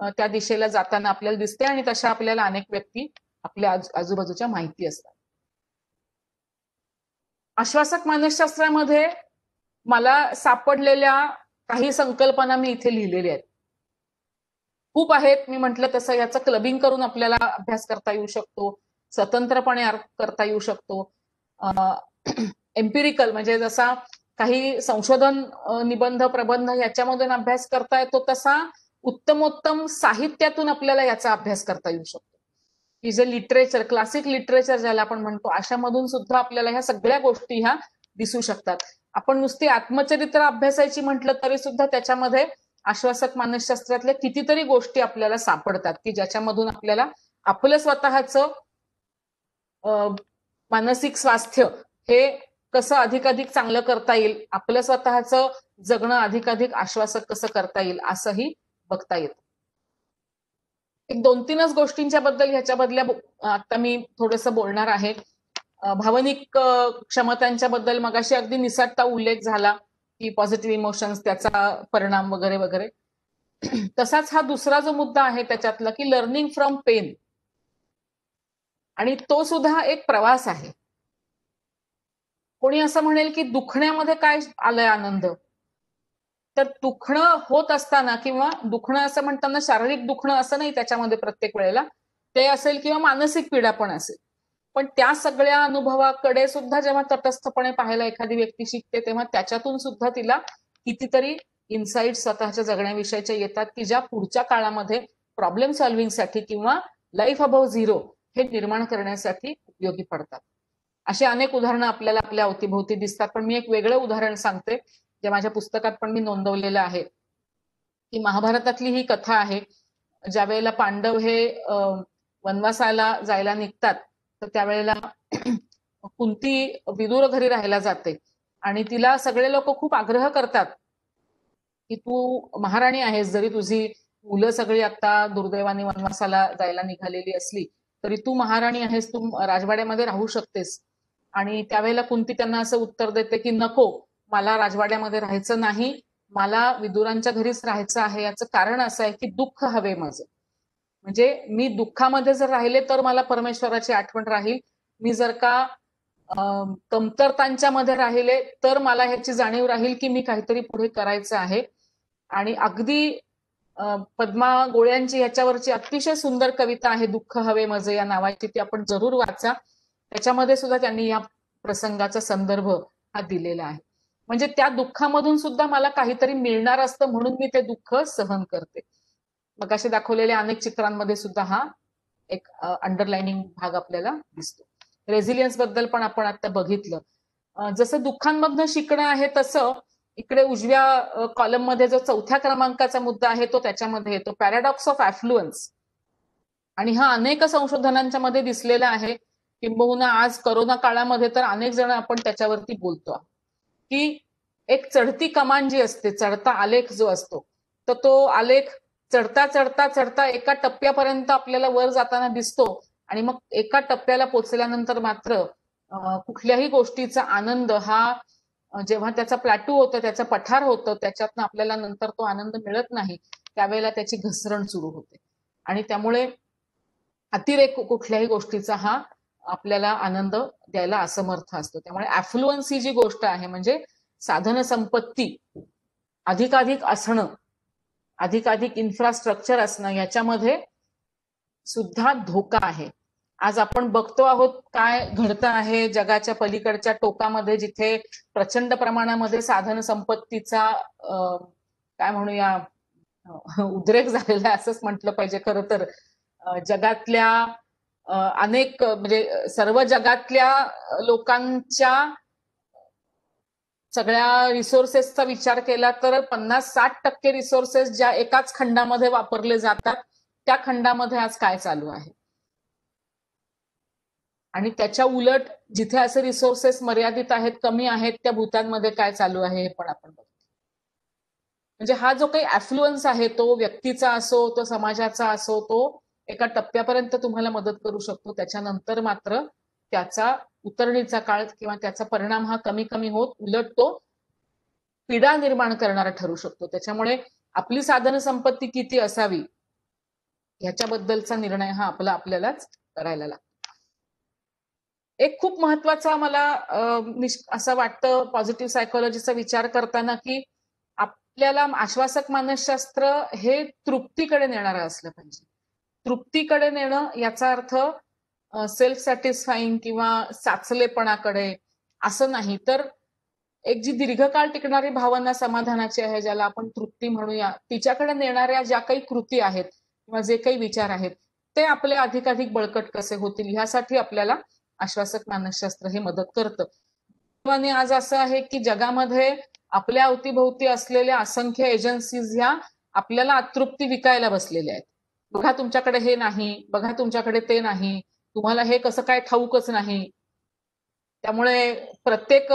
त्या दिशेला जाताना आपल्याला दिसते आणि तशा आपल्याला अनेक व्यक्ती आपल्या आजूबाजूच्या माहिती असतात. आश्वासक मानसशास्त्रामध्ये मला सापडलेल्या काही संकल्पना मी इथे लिहिलेल्या आहेत. खूप आहेत, मी म्हटलं तसं याचं क्लबिंग करून आपल्याला अभ्यास करता येऊ शकतो, स्वतंत्रपणे करता येऊ शकतो. एम्पिरिकल म्हणजे जसा काही संशोधन निबंध प्रबंध याच्यामधून अभ्यास करता येतो तसा उत्तमोत्तम साहित्यातून आपल्याला याचा अभ्यास करता येऊ शकतो, की जे लिटरेचर, क्लासिक लिटरेचर ज्याला आपण म्हणतो, अशामधून सुद्धा आपल्याला ह्या सगळ्या गोष्टी ह्या दिसू शकतात. आपण नुसती आत्मचरित्र अभ्यासायची म्हटलं तरी सुद्धा त्याच्यामध्ये आश्वासक मानसशास्त्रातल्या कितीतरी गोष्टी आपल्याला सापडतात की ज्याच्यामधून आपल्याला आपलं स्वतःचं मानसिक स्वास्थ्य हे कसं अधिकाधिक चांगलं करता येईल, आपलं स्वतःचं जगणं अधिकाधिक आश्वासक कसं करता येईल असंही बघता येतं. एक 2-3च गोष्टींच्या बद्दल ह्याच्याबद्दल्या आता मी थोडंसं बोलणार आहे. भावनिक क्षमतांच्या बद्दल मगाशी अगदी निसटता उल्लेख झाला की पॉझिटिव्ह इमोशन्स, त्याचा परिणाम वगैरे वगैरे. तसाच हा दुसरा जो मुद्दा आहे त्याच्यातला की लर्निंग फ्रॉम पेन, आणि तो सुद्धा एक प्रवास आहे. कोणी असं म्हणेल की दुखण्यामध्ये काय आलंय आनंद, तर दुखणं होत असताना किंवा दुखणं असं म्हणताना शारीरिक दुखणं असं नाही त्याच्यामध्ये प्रत्येक वेळेला, ते असेल किंवा मानसिक पीडा पण असेल, पण त्या सगळ्या अनुभवाकडे सुद्धा जेव्हा तटस्थपणे पाहायला एखादी व्यक्ती शिकते तेव्हा त्याच्यातून सुद्धा तिला कितीतरी इन्साइट स्वतःच्या जगण्याविषयीच्या येतात की ज्या पुढच्या काळामध्ये प्रॉब्लेम सॉल्व्हिंगसाठी किंवा लाईफ अबव्ह झिरो हे निर्माण करण्यासाठी उपयोगी पडतात. अशी अनेक उदाहरणं आपल्याला आपल्या अवतीभोवती दिसतात, पण मी एक वेगळं उदाहरण सांगते जे माझ्या पुस्तकात पण मी नोंदवलेलं आहे की महाभारतातली ही कथा आहे. ज्या वेळेला पांडव हे वनवासाला जायला निघतात तर त्यावेळेला कुंती विदुर घरी राहायला जाते आणि तिला सगळे लोक खूप आग्रह करतात की तू महाराणी आहेस, जरी तुझी मुलं सगळी आता दुर्दैवाने वनवासाला जायला निघालेली असली तरी तू महाराणी आहेस, तू राजवाड्यामध्ये राहू शकतेस. आणि त्यावेळेला कुंती त्यांना असं उत्तर देते की नको, मला राजवाड्यामध्ये राहायचं नाही, मला विदुरांच्या घरीच राहायचं आहे. याचं कारण असं आहे की दुःख हवे माझं, म्हणजे मी दुःखामध्ये जर राहिले तर मला परमेश्वराची आठवण राहील, मी जर का कमतरतांच्या मध्ये राहिले तर मला ह्याची जाणीव राहील की मी काहीतरी पुढे करायचं आहे. आणि अगदी पद्मा गोळ्यांची ह्याच्यावरची अतिशय सुंदर कविता आहे दुःख हवे मजे या नावाची, ती आपण जरूर वाचा. त्याच्यामध्ये सुद्धा त्यांनी या प्रसंगाचा संदर्भ हा दिलेला आहे. म्हणजे त्या दुःखामधून सुद्धा मला काहीतरी मिळणार असतं म्हणून मी ते दुःख सहन करते. मग असे दाखवलेल्या अनेक चित्रांमध्ये सुद्धा हा एक अंडरलाइनिंग भाग आपल्याला दिसतो. रेझिलियन्स बद्दल पण आपण आता बघितलं. जसं दुःखांमधनं शिकणं आहे तसं इकडे उजव्या कॉलम मध्ये जो 4थ्या क्रमांकाचा मुद्दा आहे तो त्याच्यामध्ये येतो, पॅराडॉक्स ऑफ ॲफ्लुअन्स. आणि हा अनेक संशोधनांच्या मध्ये दिसलेला आहे, किंबहुना आज करोना काळामध्ये तर अनेक जण आपण त्याच्यावरती बोलतो की एक चढती कमान जी असते, चढता आलेख जो असतो, तर तो आलेख चढता चढता चढता एका टप्प्यापर्यंत आपल्याला वर जाताना दिसतो आणि मग एका टप्प्याला पोचल्यानंतर मात्र कुठल्याही गोष्टीचा आनंद हा जेव्हा त्याचा प्लॅटू होतं, त्याचं पठार होतं, त्याच्यातनं आपल्याला नंतर तो आनंद मिळत नाही, त्यावेळेला त्याची घसरण सुरू होते. आणि त्यामुळे अतिरेक कुठल्याही गोष्टीचा हा आपल्याला आनंद द्यायला असमर्थ असतो. त्यामुळे ॲफ्लुअन्स ही जी गोष्ट आहे, म्हणजे साधन संपत्ती अधिकाधिक असणं, अधिकाधिक इन्फ्रास्ट्रक्चर असणं, याच्यामध्ये सुद्धा धोका आहे. आज आपण बघतो आहोत काय घडतं आहे जगाच्या पलीकडच्या टोकामध्ये, जिथे प्रचंड प्रमाणामध्ये साधन संपत्तीचा काय म्हणूया उद्रेक झालेला आहे असंच म्हटलं पाहिजे खरं तर. जगातल्या अनेक म्हणजे सर्व जगातल्या लोकांच्या सगळ्या रिसोर्सेसचा विचार केला तर 50-60% रिसोर्सेस ज्या एकाच खंडामध्ये वापरले जातात त्या खंडामध्ये आज काय चालू आहे, आणि त्याच्या उलट जिथे असे रिसोर्सेस मर्यादित आहेत, कमी आहेत, त्या भूतांमध्ये काय चालू आहे हे पण आपण बघतो. म्हणजे हा जो काही ॲफ्लुअन्स आहे तो व्यक्तीचा असो, तो समाजाचा असो, तो एका टप्प्यापर्यंत तुम्हाला मदत करू शकतो. त्याच्यानंतर मात्र त्याचा उतरणीचा काळ किंवा त्याचा परिणाम हा कमी कमी होत उलट तो पीडा निर्माण करणारा ठरू शकतो. त्याच्यामुळे आपली साधन संपत्ती किती असावी ह्याच्याबद्दलचा निर्णय हा आपल्यालाच करायला लागतो. एक खूप महत्वाचा मला असं वाटतं पॉझिटिव्ह सायकोलॉजीचा विचार करताना की आपल्याला आश्वासक मानसशास्त्र हे तृप्तीकडे नेणारं असलं पाहिजे. तृप्तीकडे नेणं याचा अर्थ सेल्फ सॅटिस्फाईंग किंवा साचलेपणाकडे असं नाही, तर एक जी दीर्घकाळ टिकणारी भावना समाधानाची आहे, ज्याला आपण तृप्ती म्हणूया, तिच्याकडे नेणाऱ्या ज्या काही कृती आहेत किंवा जे काही विचार आहेत ते आपले अधिकाधिक बळकट कसे होतील ह्यासाठी आपल्याला आश्वासक मानसशास्त्र हे मदत करतं. आणि आज असं आहे की जगामध्ये आपल्या अवतीभोवती असलेल्या असंख्य एजन्सीज ह्या आपल्याला अतृप्ती विकायला बसलेल्या आहेत. बघा तुमच्याकडे हे नाही, बघा तुमच्याकडे ते नाही, तुम्हाला हे कसं काय ठाऊकच नाही. त्यामुळे प्रत्येक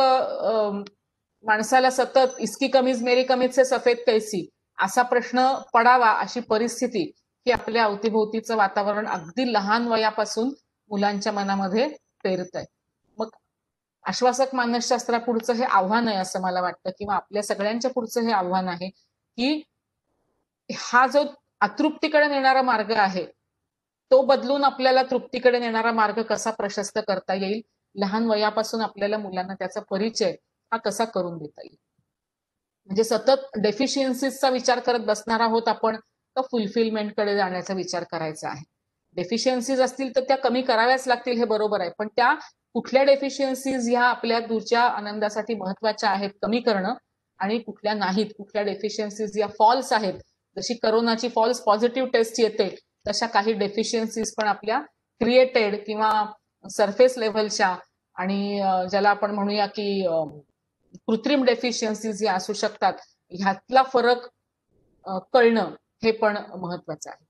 माणसाला सतत इसकी कमीज मेरी कमीज से सफेद कैसी असा प्रश्न पडावा अशी परिस्थिती ही आपल्या अवतीभोवतीचं वातावरण अगदी लहान वयापासून मुलांच्या मनामध्ये पेरत आहे. मग आश्वासक मानसशास्त्रापुढचं हे आव्हान आहे असं मला वाटतं, किंवा आपल्या सगळ्यांच्या पुढचं हे आव्हान आहे की हा जो अतृप्तीकडे नेणारा मार्ग आहे तो बदलून आपल्याला तृप्तीकडे नेणारा मार्ग कसा प्रशस्त करता येईल लहान वयापासून आपल्याला मुलांना त्याचा परिचय हा कसा करून देता येईल. म्हणजे सतत डेफिशियन्सीजचा विचार करत बसणार आहोत आपण, तर फुलफिलमेंटकडे जाण्याचा विचार करायचा आहे. डेफिशियन्सीज असतील तर त्या कमी कराव्याच लागतील, हे बरोबर आहे, पण त्या कुठल्या डेफिशियन्सीज ह्या आपल्या दूरच्या आनंदासाठी महत्वाच्या आहेत कमी करणं, आणि कुठल्या नाहीत, कुठल्या डेफिशियन्सीज या फॉल्स आहेत, जशी करोनाची फॉल्स पॉझिटिव्ह टेस्ट येते तशा काही डेफिशियन्सीज पण आपल्या क्रिएटेड किंवा सरफेस लेव्हलच्या आणि ज्याला आपण म्हणूया की कृत्रिम डेफिशियन्सीज या असू शकतात, ह्यातला फरक कळणं हे पण महत्वाचं आहे.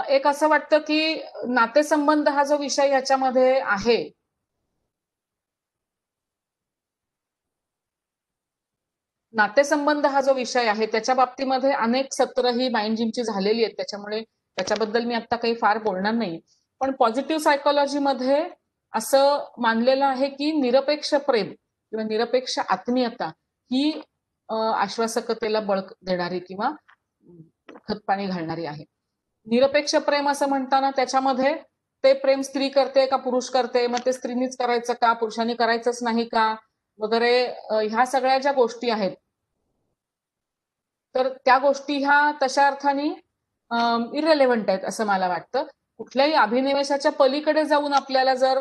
एक असं वाटतं की नातेसंबंध हा जो विषय ह्याच्यामध्ये आहे, नातेसंबंध हा जो विषय आहे त्याच्या बाबतीमध्ये अनेक सत्र ही माइंड जिमची झालेली आहेत, त्याच्यामुळे त्याच्याबद्दल मी आता काही फार बोलणार नाही. पण पॉझिटिव्ह सायकोलॉजीमध्ये असं मानलेलं आहे की निरपेक्ष प्रेम किंवा निरपेक्ष आत्मीयता ही आश्वासकतेला बळ देणारी किंवा खतपाणी घालणारी आहे. निरपेक्ष प्रेम असं म्हणताना त्याच्यामध्ये ते प्रेम स्त्री करते का पुरुष करते, मग ते स्त्रीनीच करायचं का, पुरुषांनी करायचंच नाही का वगैरे, ह्या सगळ्या ज्या गोष्टी आहेत, तर त्या गोष्टी ह्या तशा अर्थाने इररिलेव्हंट आहेत असं मला वाटतं. कुठल्याही अभिनिवेशाच्या पलीकडे जाऊन आपल्याला जर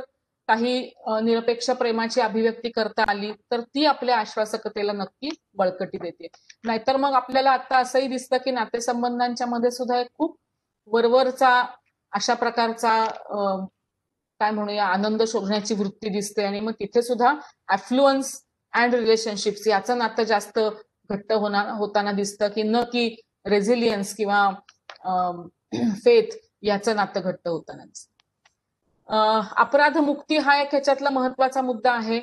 काही निरपेक्ष प्रेमाची अभिव्यक्ती करता आली तर ती आपल्या आश्वासकतेला नक्की बळकटी देते. नाहीतर मग आपल्याला आता असंही दिसतं की नातेसंबंधांच्या मध्ये सुद्धा एक खूप वरवरचा अशा प्रकारचा काय म्हणूया आनंद शोधण्याची वृत्ती दिसते, आणि मग तिथे सुद्धा ऍफ्लुअन्स अँड रिलेशनशिप्स याचं नातं जास्त घट्ट होताना दिसतं की न की रेझिलियन्स किंवा फेथ याचं नातं घट्ट होताना दिसतं. अपराध मुक्ती हा एक ह्याच्यातला महत्वाचा मुद्दा आहे.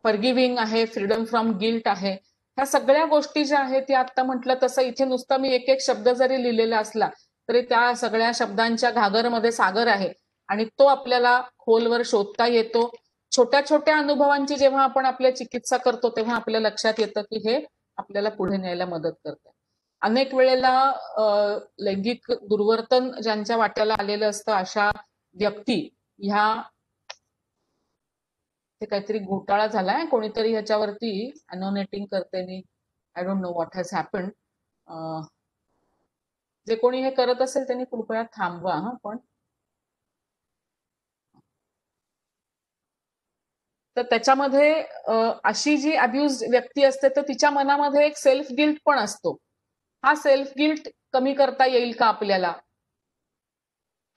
फॉरगिव्हिंग आहे, फ्रीडम फ्रॉम गिल्ट आहे. ह्या सगळ्या गोष्टी ज्या आहेत त्या आता म्हटलं तसं इथे नुसता मी एक एक शब्द जरी लिहिलेला असला तरी त्या सगळ्या शब्दांच्या घागरमध्ये सागर आहे, आणि तो आपल्याला खोलवर शोधता येतो. छोट्या छोट्या अनुभवांची जेव्हा आपण आपल्या चिकित्सा करतो तेव्हा आपल्या लक्षात येतं की हे आपल्याला पुढे न्यायला मदत करतं. अनेक वेळेला लैंगिक दुर्वर्तन ज्यांच्या वाट्याला आलेलं असतं अशा व्यक्ती ह्या, ते काहीतरी घोटाळा झालाय, कोणीतरी ह्याच्यावरती अनोनेटिंग करते, I don't know what has happened. जे कोणी हे करत असेल त्यांनी कृपया थांबवा. पण तर त्याच्यामध्ये अशी जी अब्युज व्यक्ती असते तर तिच्या मनामध्ये एक सेल्फ गिल्ट पण असतो. हा सेल्फ गिल्ट कमी करता येईल का आपल्याला,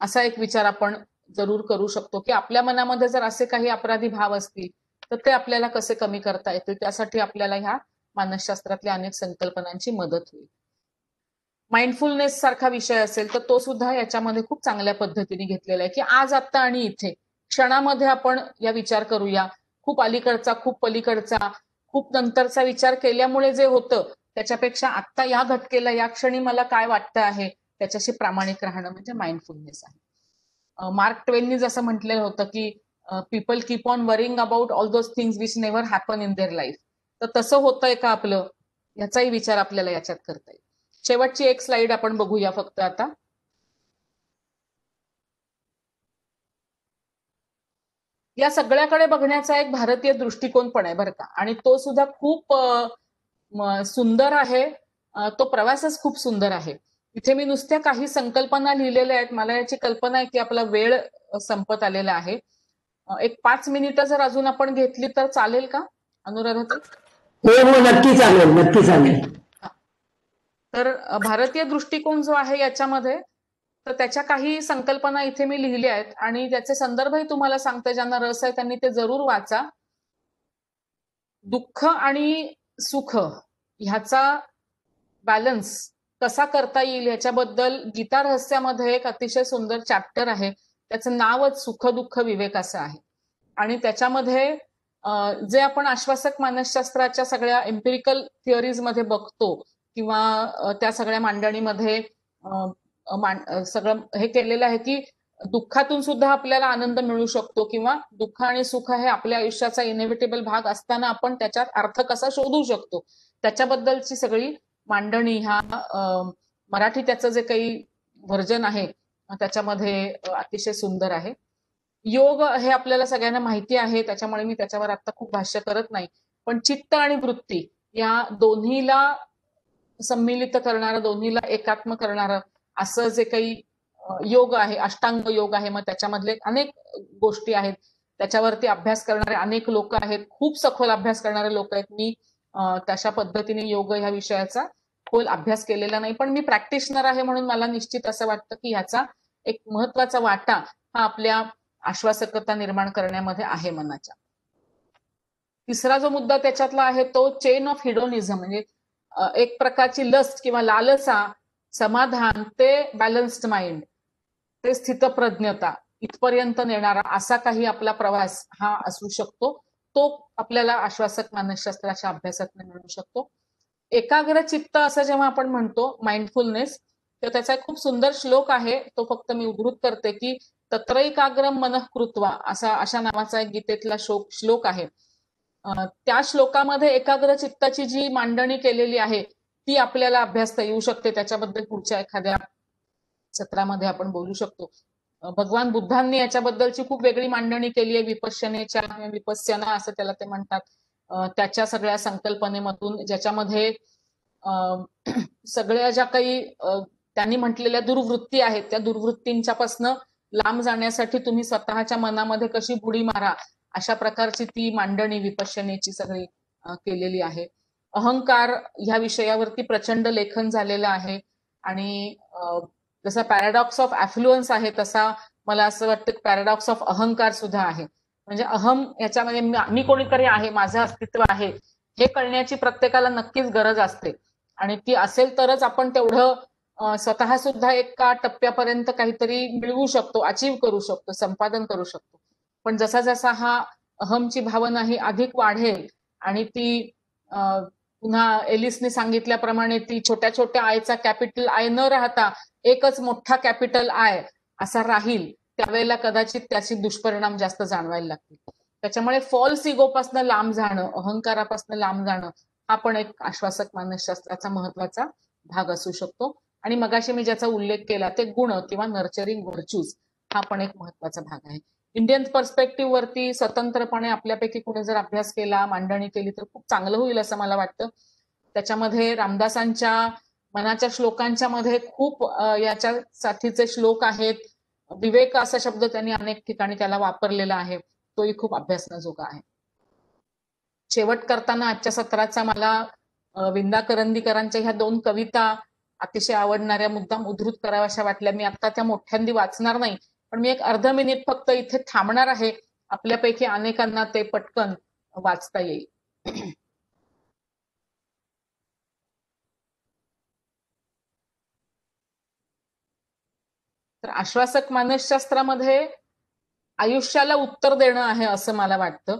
असा एक विचार आपण जरूर करू शकतो की आपल्या मनामध्ये जर असे काही अपराधी भाव असतील तर ते आपल्याला कसे कमी करता येतील. त्यासाठी आपल्याला ह्या मानसशास्त्रातल्या अनेक संकल्पनांची मदत होईल. माइंडफुलनेस सारखा विषय असेल तर तो सुद्धा याच्यामध्ये खूप चांगल्या पद्धतीने घेतलेला आहे की आज आत्ता आणि इथे क्षणामध्ये आपण या विचार करूया. खूप अलीकडचा, खूप पलीकडचा, खूप नंतरचा विचार केल्यामुळे जे होतं त्याच्यापेक्षा आत्ता या घटकेला, या क्षणी मला काय वाटतं आहे त्याच्याशी प्रामाणिक राहणं म्हणजे माइंडफुलनेस आहे. मार्क ट्वेननी जसं म्हटलेलं होतं की people keep on worrying about all those things which never happen in their life. तर तसं होतंय का आपलं, याचाही विचार आपल्याला याच्यात करता येईल. शेवटची एक स्लाइड आपण बघूया फक्त आता. या सगळ्याकडे बघण्याचा एक भारतीय दृष्टिकोन पण आहे बरं का, आणि तो सुद्धा खूप सुंदर आहे. तो प्रवासच खूप सुंदर आहे. इथे मी नुसत्या काही संकल्पना लिहिलेल्या आहेत. मला याची कल्पना आहे की आपला वेळ संपत आलेला आहे. एक 5 मिनिटं जर अजून आपण घेतली तर चालेल का अनुराधा? हो हो, नक्की चालेल, नक्की चालेल. तर भारतीय दृष्टिकोन जो आहे याच्यामध्ये, तर त्याच्या काही संकल्पना इथे मी लिहिल्या आहेत आणि त्याचे संदर्भही तुम्हाला सांगते. ज्यांना रस आहे त्यांनी ते जरूर वाचा. दुःख आणि सुख ह्याचा बॅलन्स कसा करता येईल ह्याच्याबद्दल गीता रहस्यामध्ये एक अतिशय सुंदर चॅप्टर आहे. त्याचं नावच सुख दुःख विवेक असं आहे. आणि त्याच्यामध्ये जे आपण आश्वासक मानसशास्त्राच्या सगळ्या एम्पिरिकल थिअरीज मध्ये बघतो किंवा त्या सगळ्या मांडणीमध्ये सगळं हे केलेलं आहे की दुःखातून सुद्धा आपल्याला आनंद मिळू शकतो, किंवा दुःख आणि सुख हे आपल्या आयुष्याचा इनेव्हिटेबल भाग असताना आपण त्याच्यात अर्थ कसा शोधू शकतो त्याच्याबद्दलची सगळी मांडणी ह्या मराठी त्याचं जे काही व्हर्जन आहे त्याच्यामध्ये अतिशय सुंदर आहे. योग हे आपल्याला सगळ्यांना माहिती आहे, त्याच्यामुळे मी त्याच्यावर आता खूप भाष्य करत नाही. पण चित्त आणि वृत्ती या दोन्हीला सम्मिलित करणारं, दोन्हीला एकात्म करणारं असं जे काही योग आहे, अष्टांग योग आहे, मग त्याच्यामधले अनेक गोष्टी आहेत, त्याच्यावरती अभ्यास करणारे अनेक लोक आहेत, खूप सखोल अभ्यास करणारे लोक आहेत. मी तशा पद्धतीने योग ह्या विषयाचा खोल अभ्यास केलेला नाही, पण मी प्रॅक्टिशनर आहे म्हणून मला निश्चित असं वाटतं की ह्याचा एक महत्वाचा वाटा हा आपल्या आश्वासकता निर्माण करण्यामध्ये आहे मनाच्या. तिसरा जो मुद्दा त्याच्यातला आहे तो चेन ऑफ हिडोनिझम, म्हणजे एक प्रकारची लस्ट किंवा लालसा, समाधान ते बॅलन्स्ड माइंड, ते स्थितप्रज्ञता इथपर्यंत नेणारा असा काही आपला प्रवास हा असू शकतो. तो आपल्याला आश्वासक मानसशास्त्राच्या अभ्यासातून मिळू शकतो. एकाग्र चित्त असं जेव्हा आपण म्हणतो माइंडफुलनेस, तर त्याचा एक खूप सुंदर श्लोक आहे, तो फक्त मी उद्धृत करते की तत्रैकाग्रम मनः कृत्वा अशा नावाचा एक गीतेतला श्लोक आहे. त्या श्लोकामध्ये एकाग्र चित्ताची जी मांडणी केलेली आहे ती आपल्याला अभ्यासता येऊ शकते. त्याच्याबद्दल पुढच्या एखाद्या सत्रामध्ये आपण बोलू शकतो. भगवान बुद्धांनी याच्याबद्दलची खूप वेगळी मांडणी केली आहे, विपश्यना असं त्याला ते म्हणतात. त्याच्या सगळ्या संकल्पनेमधून ज्याच्यामध्ये सगळ्या ज्या काही त्यांनी म्हटलेल्या दुर्वृत्ती आहेत त्या दुर्वृत्तींच्यापासनं लांब जाण्यासाठी तुम्ही स्वतःच्या मनामध्ये कशी बुडी मारा अशा प्रकारची ती मांडणी विपश्यनेची सगळी केलेली आहे. अहंकार ह्या विषयावरती प्रचंड लेखन झालेलं आहे आणि जसा पॅराडॉक्स ऑफ ॲफ्लुअन्स आहे तसा मला असं वाटतं की पॅराडॉक्स ऑफ अहंकार सुद्धा आहे. म्हणजे अहम याच्यामध्ये मी कोणीतरी आहे, माझं अस्तित्व आहे हे कळण्याची प्रत्येकाला नक्कीच गरज असते आणि ती असेल तरच आपण तेवढं स्वतः सुद्धा एका टप्प्यापर्यंत काहीतरी मिळवू शकतो, अचीव करू शकतो, संपादन करू शकतो. पण जसा जसा हा अहमची भावना ही अधिक वाढेल आणि ती पुन्हा एलिसने सांगितल्याप्रमाणे ती छोट्या छोट्या आयचा कॅपिटल आय न राहता एकच मोठा कॅपिटल आय असा राहील, त्यावेळेला कदाचित त्याचे दुष्परिणाम जास्त जाणवायला लागतील. त्याच्यामुळे फॉल्स इगोपासनं लांब जाणं, अहंकारापासून लांब जाणं हा पण एक आश्वासक मानसशास्त्राचा महत्वाचा भाग असू शकतो. आणि मगाशी मी ज्याचा उल्लेख केला ते गुण किंवा नर्चरिंग व्हर्च्यूज हा पण एक महत्वाचा भाग आहे. इंडियन पर्स्पेक्टिव्ह वरती स्वतंत्रपणे आपल्यापैकी कुणी जर अभ्यास केला, मांडणी केली तर खूप चांगलं होईल असं मला वाटतं. त्याच्यामध्ये रामदासांच्या मनाच्या श्लोकांच्या मध्ये खूप याच्यासाठीचे श्लोक आहेत. विवेक असा शब्द त्यांनी अनेक ठिकाणी त्याला वापरलेला आहे, तोही खूप अभ्यासण्याजोगा आहे. शेवट करताना आजच्या सत्राचा मला विंदा करंदीकरांच्या ह्या 2 कविता अतिशय आवडणाऱ्या मुद्दाम उद्धृत कराव्याशा वाटल्या. मी आता त्या मोठ्यांदी वाचणार नाही, पण मी एक अर्ध मिनिट फक्त इथे थांबणार आहे. आपल्यापैकी अनेकांना ते पटकन वाचता येईल. तर आश्वासक मानसशास्त्रामध्ये आयुष्याला उत्तर देणं आहे असं मला वाटतं.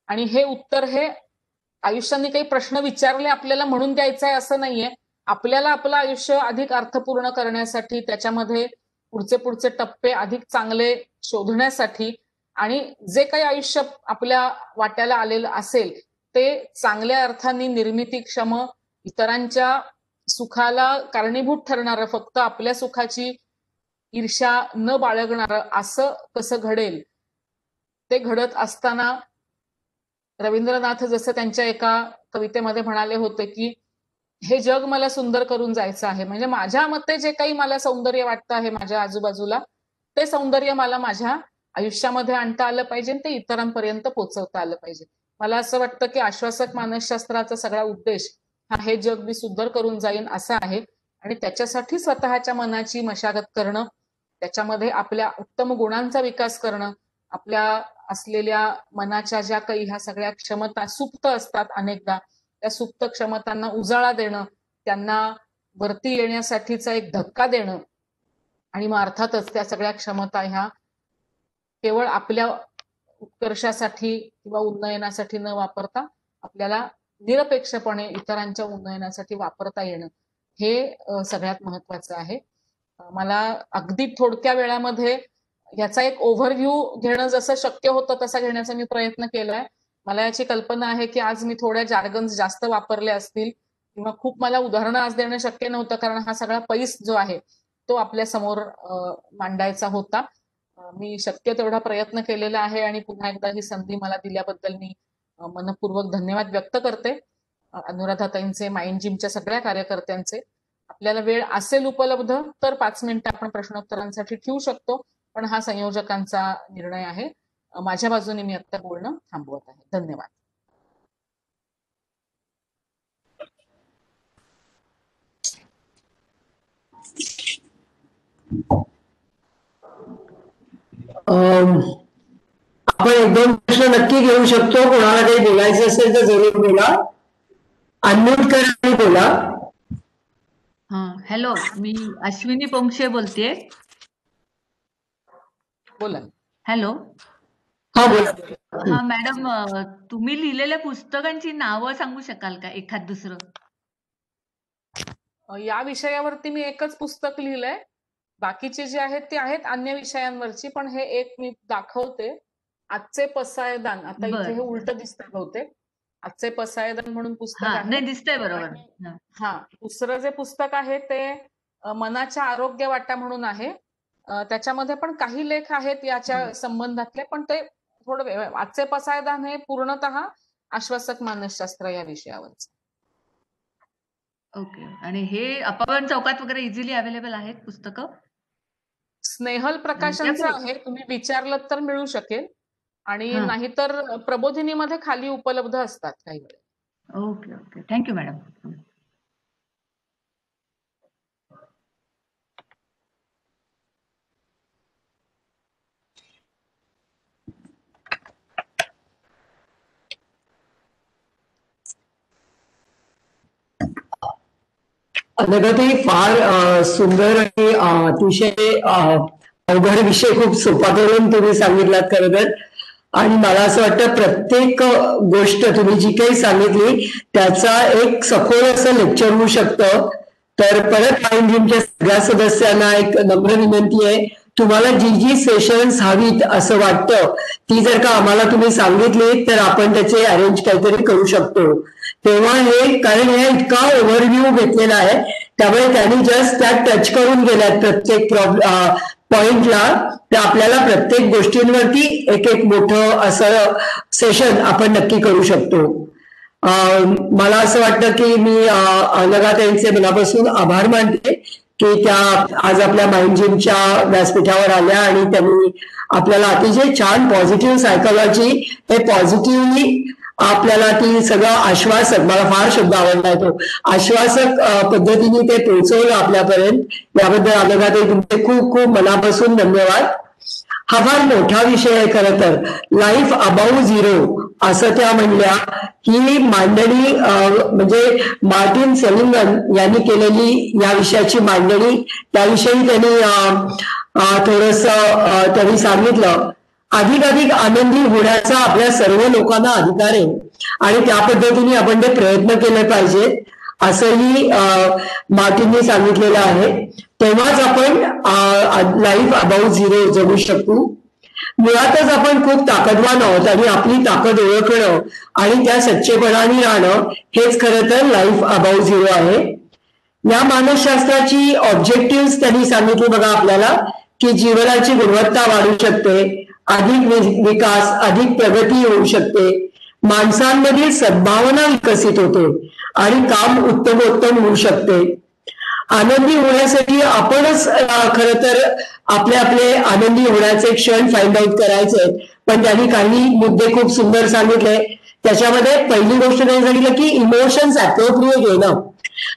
आणि हे उत्तर हे आयुष्याने काही प्रश्न विचारले आपल्याला म्हणून द्यायचं आहे असं नाहीये. आपल्याला आपलं आयुष्य अधिक अर्थपूर्ण करण्यासाठी, त्याच्यामध्ये पुढचे टप्पे अधिक चांगले शोधण्यासाठी आणि जे काही आयुष्य आपल्या वाट्याला आलेलं असेल ते चांगल्या अर्थाने निर्मितीक्षम, इतरांच्या सुखाला कारणीभूत ठरणारं, फक्त आपल्या सुखाची ईर्ष्या न बाळगणारं असं कसं घडेल, ते घडत असताना रवींद्रनाथ जसं त्यांच्या एका कवितेमध्ये म्हणाले होते की हे जग मला सुंदर करून जायचं आहे. म्हणजे माझ्या मते जे काही मला सौंदर्य वाटतं आहे माझ्या आजूबाजूला, ते सौंदर्य मला माझ्या आयुष्यामध्ये आणता आलं पाहिजे, ते इतरांपर्यंत पोहोचवता आलं पाहिजे. मला असं वाटतं की आश्वासक मानसशास्त्राचा सगळा उद्देश हा हे जग मी सुंदर करून जाईन असा आहे आणि त्याच्यासाठी स्वतःच्या मनाची मशागत करणं, त्याच्यामध्ये आपल्या उत्तम गुणांचा विकास करणं, आपल्या असलेल्या मनाच्या ज्या काही ह्या सगळ्या क्षमता सुप्त असतात अनेकदा, त्या सुप्त क्षमतांना उजाळा देणं, त्यांना वरती येण्यासाठीचा एक धक्का देणं आणि मग अर्थातच त्या सगळ्या क्षमता ह्या केवळ आपल्या उत्कर्षासाठी किंवा उन्नयनासाठी न वापरता आपल्याला निरपेक्षपणे इतरांच्या उन्नयनासाठी वापरता येणं हे सगळ्यात महत्वाचं आहे. मला अगदी थोडक्या वेळामध्ये याचा एक ओव्हरव्ह्यू घेणं जसं शक्य होतं तसा घेण्याचा मी प्रयत्न केलाय. मला याची कल्पना आहे की आज मी थोड्या जार्गन्स जास्त वापरले असतील किंवा खूप मला उदाहरणं आज देणं शक्य नव्हतं, कारण हा सगळा पैस जो आहे तो आपल्या समोर मांडायचा होता. मी शक्य तेवढा प्रयत्न केलेला आहे आणि पुन्हा एकदा ही संधी मला दिल्याबद्दल मी मनपूर्वक धन्यवाद व्यक्त करते. अनुराधाताईंचे, माइंड जिमच्या सगळ्या कार्यकर्त्यांचे. आपल्याला वेळ असेल उपलब्ध तर 5 मिनिटं आपण प्रश्नोत्तरांसाठी ठेवू शकतो, पण हा संयोजकांचा निर्णय आहे. माझ्या बाजूने मी आता बोलणं थांबवत आहे. धन्यवाद. आपण 1-2 प्रश्न नक्की घेऊ शकतो. कोणाला काही बोलायचं असेल तर जरूर बोला. अनम्यूट करा आणि बोला. हॅलो, मी अश्विनी पोंक्षे बोलतेय. बोला. हॅलो. हा बोला. हा मॅडम, तुम्ही लिहिलेल्या पुस्तकांची नावं सांगू शकाल का, एखाद दुसरं? या विषयावरती मी एकच पुस्तक लिहिलंय. बाकीचे जे आहेत ते आहेत अन्य विषयांवरची, पण हे एक मी दाखवते. आजचे पसायदान. आता इथे हे उलट दिसतंय बहुतेक. आजचे पसायदान म्हणून पुस्तक आहे. नाही, दिसतंय बरोबर. हा, दुसरं जे पुस्तक आहे ते मनाच्या आरोग्य वाटा म्हणून आहे. त्याच्यामध्ये पण काही लेख आहेत याच्या संबंधातले, पण ते थोडं आजचे पसायदान हे पूर्णतः आश्वासक मानसशास्त्र या विषयावरच. ओके. आणि हे अपवन चौकात वगैरे इझिली अवेलेबल आहेत पुस्तकं? स्नेहल प्रकाशनचं आहे. तुम्ही विचारलं तर मिळू शकेल, आणि नाहीतर प्रबोधिनीमध्ये खाली उपलब्ध असतात काही वेळेला. Okay okay. Thank you madam. अनघाताई, फार सुंदर आणि अतिशय अवघड विषय खूप सोपा करून तुम्ही सांगितलात खरं तर. आणि मला असं वाटतं प्रत्येक गोष्ट तुम्ही जी काही सांगितली त्याचा एक सखोल असं लेक्चर होऊ शकतं. तर परत माइंड जिमच्या सगळ्या सदस्यांना एक नम्र विनंती आहे, तुम्हाला जी जी सेशन्स हवीत असं वाटतं ती जर का आम्हाला तुम्ही सांगितली तर आपण त्याचे अरेंज काहीतरी करू शकतो. तेव्हा हे, कारण हे इतका ओव्हरव्ह्यू घेतलेला आहे त्यामुळे त्यांनी जस्ट त्यात टच करून गेल्यात प्रत्येक पॉइंटला. तर आपल्याला प्रत्येक गोष्टींवरती एक एक मोठं असं सेशन आपण नक्की करू शकतो. मला असं वाटतं की मी अनघाताईंचे मनापासून आभार मानते की त्या आज आपल्या माइंड जिमच्या व्यासपीठावर आल्या आणि त्यांनी आपल्याला अतिशय छान पॉझिटिव्ह सायकोलॉजी, हे पॉझिटिव्हली आपल्याला ती सगळं आश्वासक, मला फार शब्द आवडला तो, आश्वासक पद्धतीने ते पोहोचवलं आपल्यापर्यंत. याबद्दल अनघाताई तुमचे खूप खूप मनापासून धन्यवाद. हा फार मोठा विषय आहे खरं तर. लाईफ अबाऊ झिरो असं त्या म्हणल्या. ही मांडणी म्हणजे मार्टिन सेलिंगन यांनी केलेली या विषयाची मांडणी, त्याविषयी त्यांनी सांगितलं. अधिकाधिक आनंदी होण्याचा आपल्या सर्व लोकांना अधिकार आहे आणि त्या पद्धतीने आपण ते प्रयत्न केले पाहिजेत असंही मार्टिनने सांगितलेलं आहे. तेव्हाच आपण लाईफ अबाऊ झिरो जगू शकू. मुळातच आपण खूप ताकदवान आहोत आणि आपली ताकद ओळखणं आणि त्या सच्चेपणाने राहणं हेच खरं तर लाईफ अबाऊ झिरो आहे. या मानसशास्त्राची ऑब्जेक्टिव्ह त्यांनी सांगितली बघा आपल्याला, की जीवनाची गुणवत्ता वाढू शकते, अधिक विकास, अधिक प्रगती होऊ शकते, माणसांमधील सद्भावना विकसित होते आणि काम उत्तमोत्तम होऊ शकते. आनंदी होण्यासाठी आपणच खरं तर आपले आनंदी होण्याचे क्षण फाइंड आउट करायचे. पण त्यांनी काही मुद्दे खूप सुंदर सांगितले. त्याच्यामध्ये पहिली गोष्ट त्यांनी सांगितलं की इमोशन्स अप्रोप्रिएट येणं,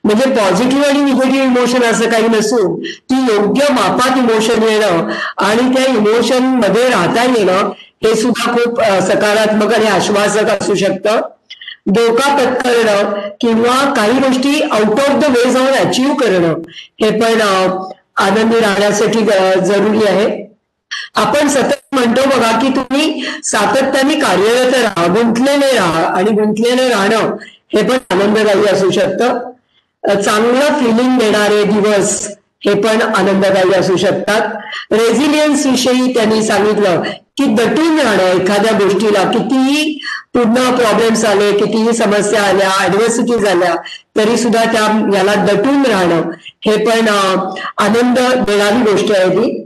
म्हणजे पॉझिटिव्ह आणि निगेटिव्ह इमोशन असं काही नसून ती योग्य मापात इमोशन येणं आणि त्या इमोशन मध्ये राहता येणं हे सुद्धा खूप सकारात्मक आणि आश्वासक असू शकतं. धोका पत्करणं किंवा काही गोष्टी आउट ऑफ द वे जाऊन अचीव्ह करणं हे पण आनंदी राहण्यासाठी जरुरी आहे. आपण सतत म्हणतो बघा की तुम्ही सातत्याने कार्यरत राहा, गुंतलेले राहा, आणि गुंतलेलं राहणं हे पण आनंददायी असू शकतं. चांगलं फिलिंग देणारे दिवस हे पण आनंददायी असू शकतात. रेझिलियन्स विषयी त्यांनी सांगितलं की दटून राहणं एखाद्या गोष्टीला, कितीही पूर्ण प्रॉब्लेम्स आले, कितीही समस्या आल्या, ऍडव्हर्सिटी झाल्या, तरी सुद्धा याला दटून राहणं हे पण आनंद देणारी गोष्ट आहे ती.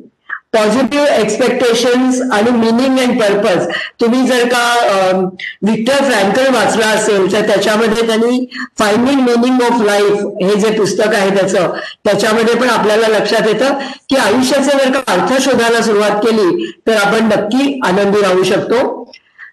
पॉझिटिव्ह एक्सपेक्टेशन्स आणि मिनिंग अँड पर्पज. तुम्ही जर का विक्टर फ्रँकल वाचला असेल तर त्याच्यामध्ये त्यांनी फाइंडिंग मिनिंग ऑफ लाईफ हे जे पुस्तक आहे त्याच्यामध्ये पण आपल्याला लक्षात येतं की आयुष्याचा जर का अर्थ शोधायला सुरुवात केली तर आपण नक्की आनंदी राहू शकतो.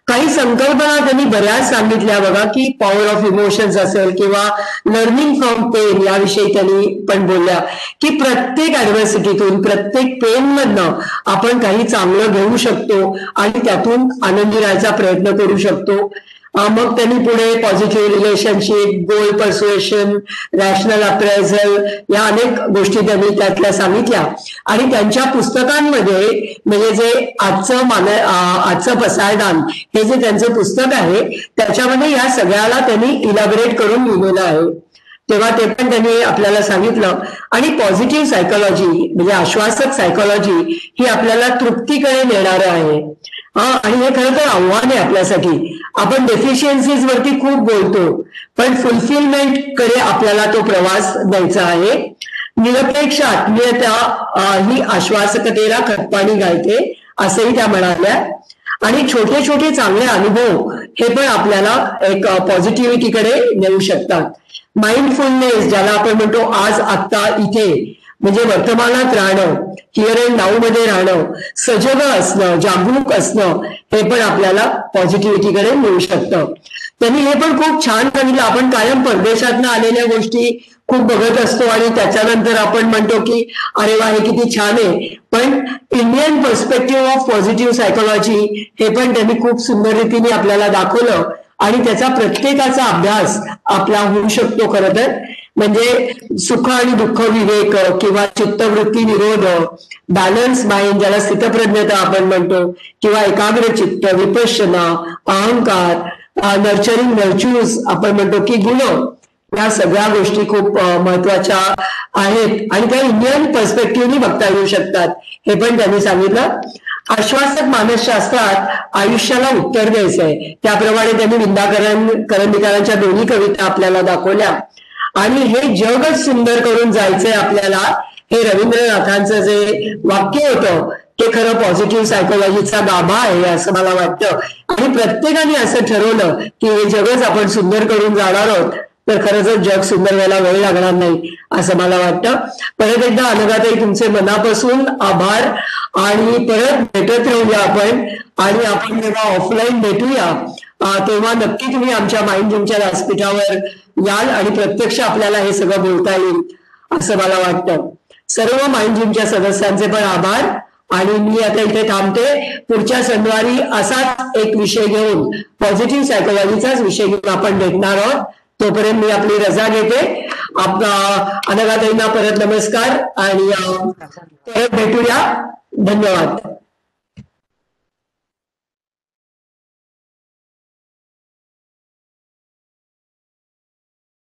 काही संकल्पना त्यांनी बऱ्याच सांगितल्या बघा, की पॉवर ऑफ इमोशन्स असेल किंवा लर्निंग फ्रॉम पेन याविषयी त्यांनी पण बोलल्या, की प्रत्येक ऍडव्हर्सिटीतून प्रत्येक पेन मधनं आपण काही चांगलं घेऊ शकतो आणि त्यातून आनंदी राहायचा प्रयत्न करू शकतो. मग त्यांनी पुढे पॉझिटिव्ह रिलेशनशिप, गोल पर्सुएशन, रॅशनल अप्रायझल या अनेक गोष्टी त्यांनी त्यातल्या सांगितल्या. आणि त्यांच्या पुस्तकांमध्ये म्हणजे जे आजचं पसायदान हे जे त्यांचं पुस्तक आहे त्याच्यामध्ये या सगळ्याला त्यांनी इलॅबोरेट करून लिहिलेलं आहे. तेव्हा ते पण त्यांनी आपल्याला सांगितलं. आणि पॉझिटिव्ह सायकोलॉजी म्हणजे आश्वासक सायकोलॉजी ही आपल्याला तृप्तीकडे नेणारं आहे. आणि हे खरं तर आव्हान आहे आपल्यासाठी. आपण डेफिशियन्सीज वरती खूप बोलतो पण फुलफिलमेंट कडे आपल्याला तो प्रवास द्यायचा आहे. निरपेक्ष आत्मीयता ही आश्वासकतेला खतपाणी घालते असंही त्या म्हणाल्या. आणि छोटे छोटे चांगले अनुभव हे पण आपल्याला एक पॉझिटिव्हिटीकडे नेऊ शकतात. माइंडफुलनेस ज्याला आपण म्हणतो आज आत्ता इथे म्हणजे वर्तमानात राहणं, हिअर अँड नाऊ मध्ये राहणं, सजग असणं, जागरूक असणं हे पण आपल्याला पॉझिटिव्हिटीकडे मिळू शकतं. त्यांनी हे पण खूप छान सांगितलं. आपण कायम परदेशातनं आलेल्या गोष्टी खूप बघत असतो आणि त्याच्यानंतर आपण म्हणतो की अरे वा हे किती छान आहे, पण Indian perspective of positive psychology हे पण त्यांनी खूप सुंदर रीतीने आपल्याला दाखवलं. आणि त्याचा प्रत्येकाचा अभ्यास आपला होऊ शकतो. खरं तर म्हणजे सुख आणि दुःख विवेक किंवा चित्तवृत्ती निरोध, बॅलन्स माइंड ज्याला स्थितप्रज्ञता आपण म्हणतो, किंवा एकाग्र चित्त, विपश्यना, अहंकार, नर्चरिंग नर्च्यूज आपण म्हणतो की गुण, या सगळ्या गोष्टी खूप महत्वाच्या आहेत आणि त्या इंडियन पर्स्पेक्टिव्हनी बघता येऊ शकतात हे पण त्यांनी सांगितलं. आश्वासक मानसशास्त्रात आयुष्याला उत्तर द्यायचंय त्याप्रमाणे त्यांनी विंदा करंदीकरांच्या दोन्ही कविता आपल्याला दाखवल्या. आणि हे जगच सुंदर करून जायचंय आपल्याला हे रवींद्रनाथांचं जे वाक्य होतं ते खरं पॉझिटिव्ह सायकोलॉजीचा गाभा आहे असं मला वाटतं. आणि प्रत्येकाने असं ठरवलं की हे जगच आपण सुंदर करून जाणार आहोत तर खरंच जग सुंदर व्हायला वेळ लागणार नाही असं मला वाटतं. परत एकदा अनघाताई तुमचे मनापासून आभार. आणि परत भेटत राहूया आपण. आणि आपण जेव्हा ऑफलाईन भेटूया तेव्हा नक्की तुम्ही आमच्या माइंड जिमच्या व्यासपीठावर याल आणि प्रत्यक्ष आपल्याला हे सगळं बोलता येईल असं मला वाटतं. सर्व माइंड जिमच्या सदस्यांचे पण आभार. आणि मी आता इथे थांबते. पुढच्या शनिवारी असाच एक विषय घेऊन पॉझिटिव्ह सायकोलॉजीचाच विषय घेऊन आपण भेटणार आहोत. तोपर्यंत मी आपली रजा घेते. अनघाताईंना परत नमस्कार आणि परत भेटूया. धन्यवाद.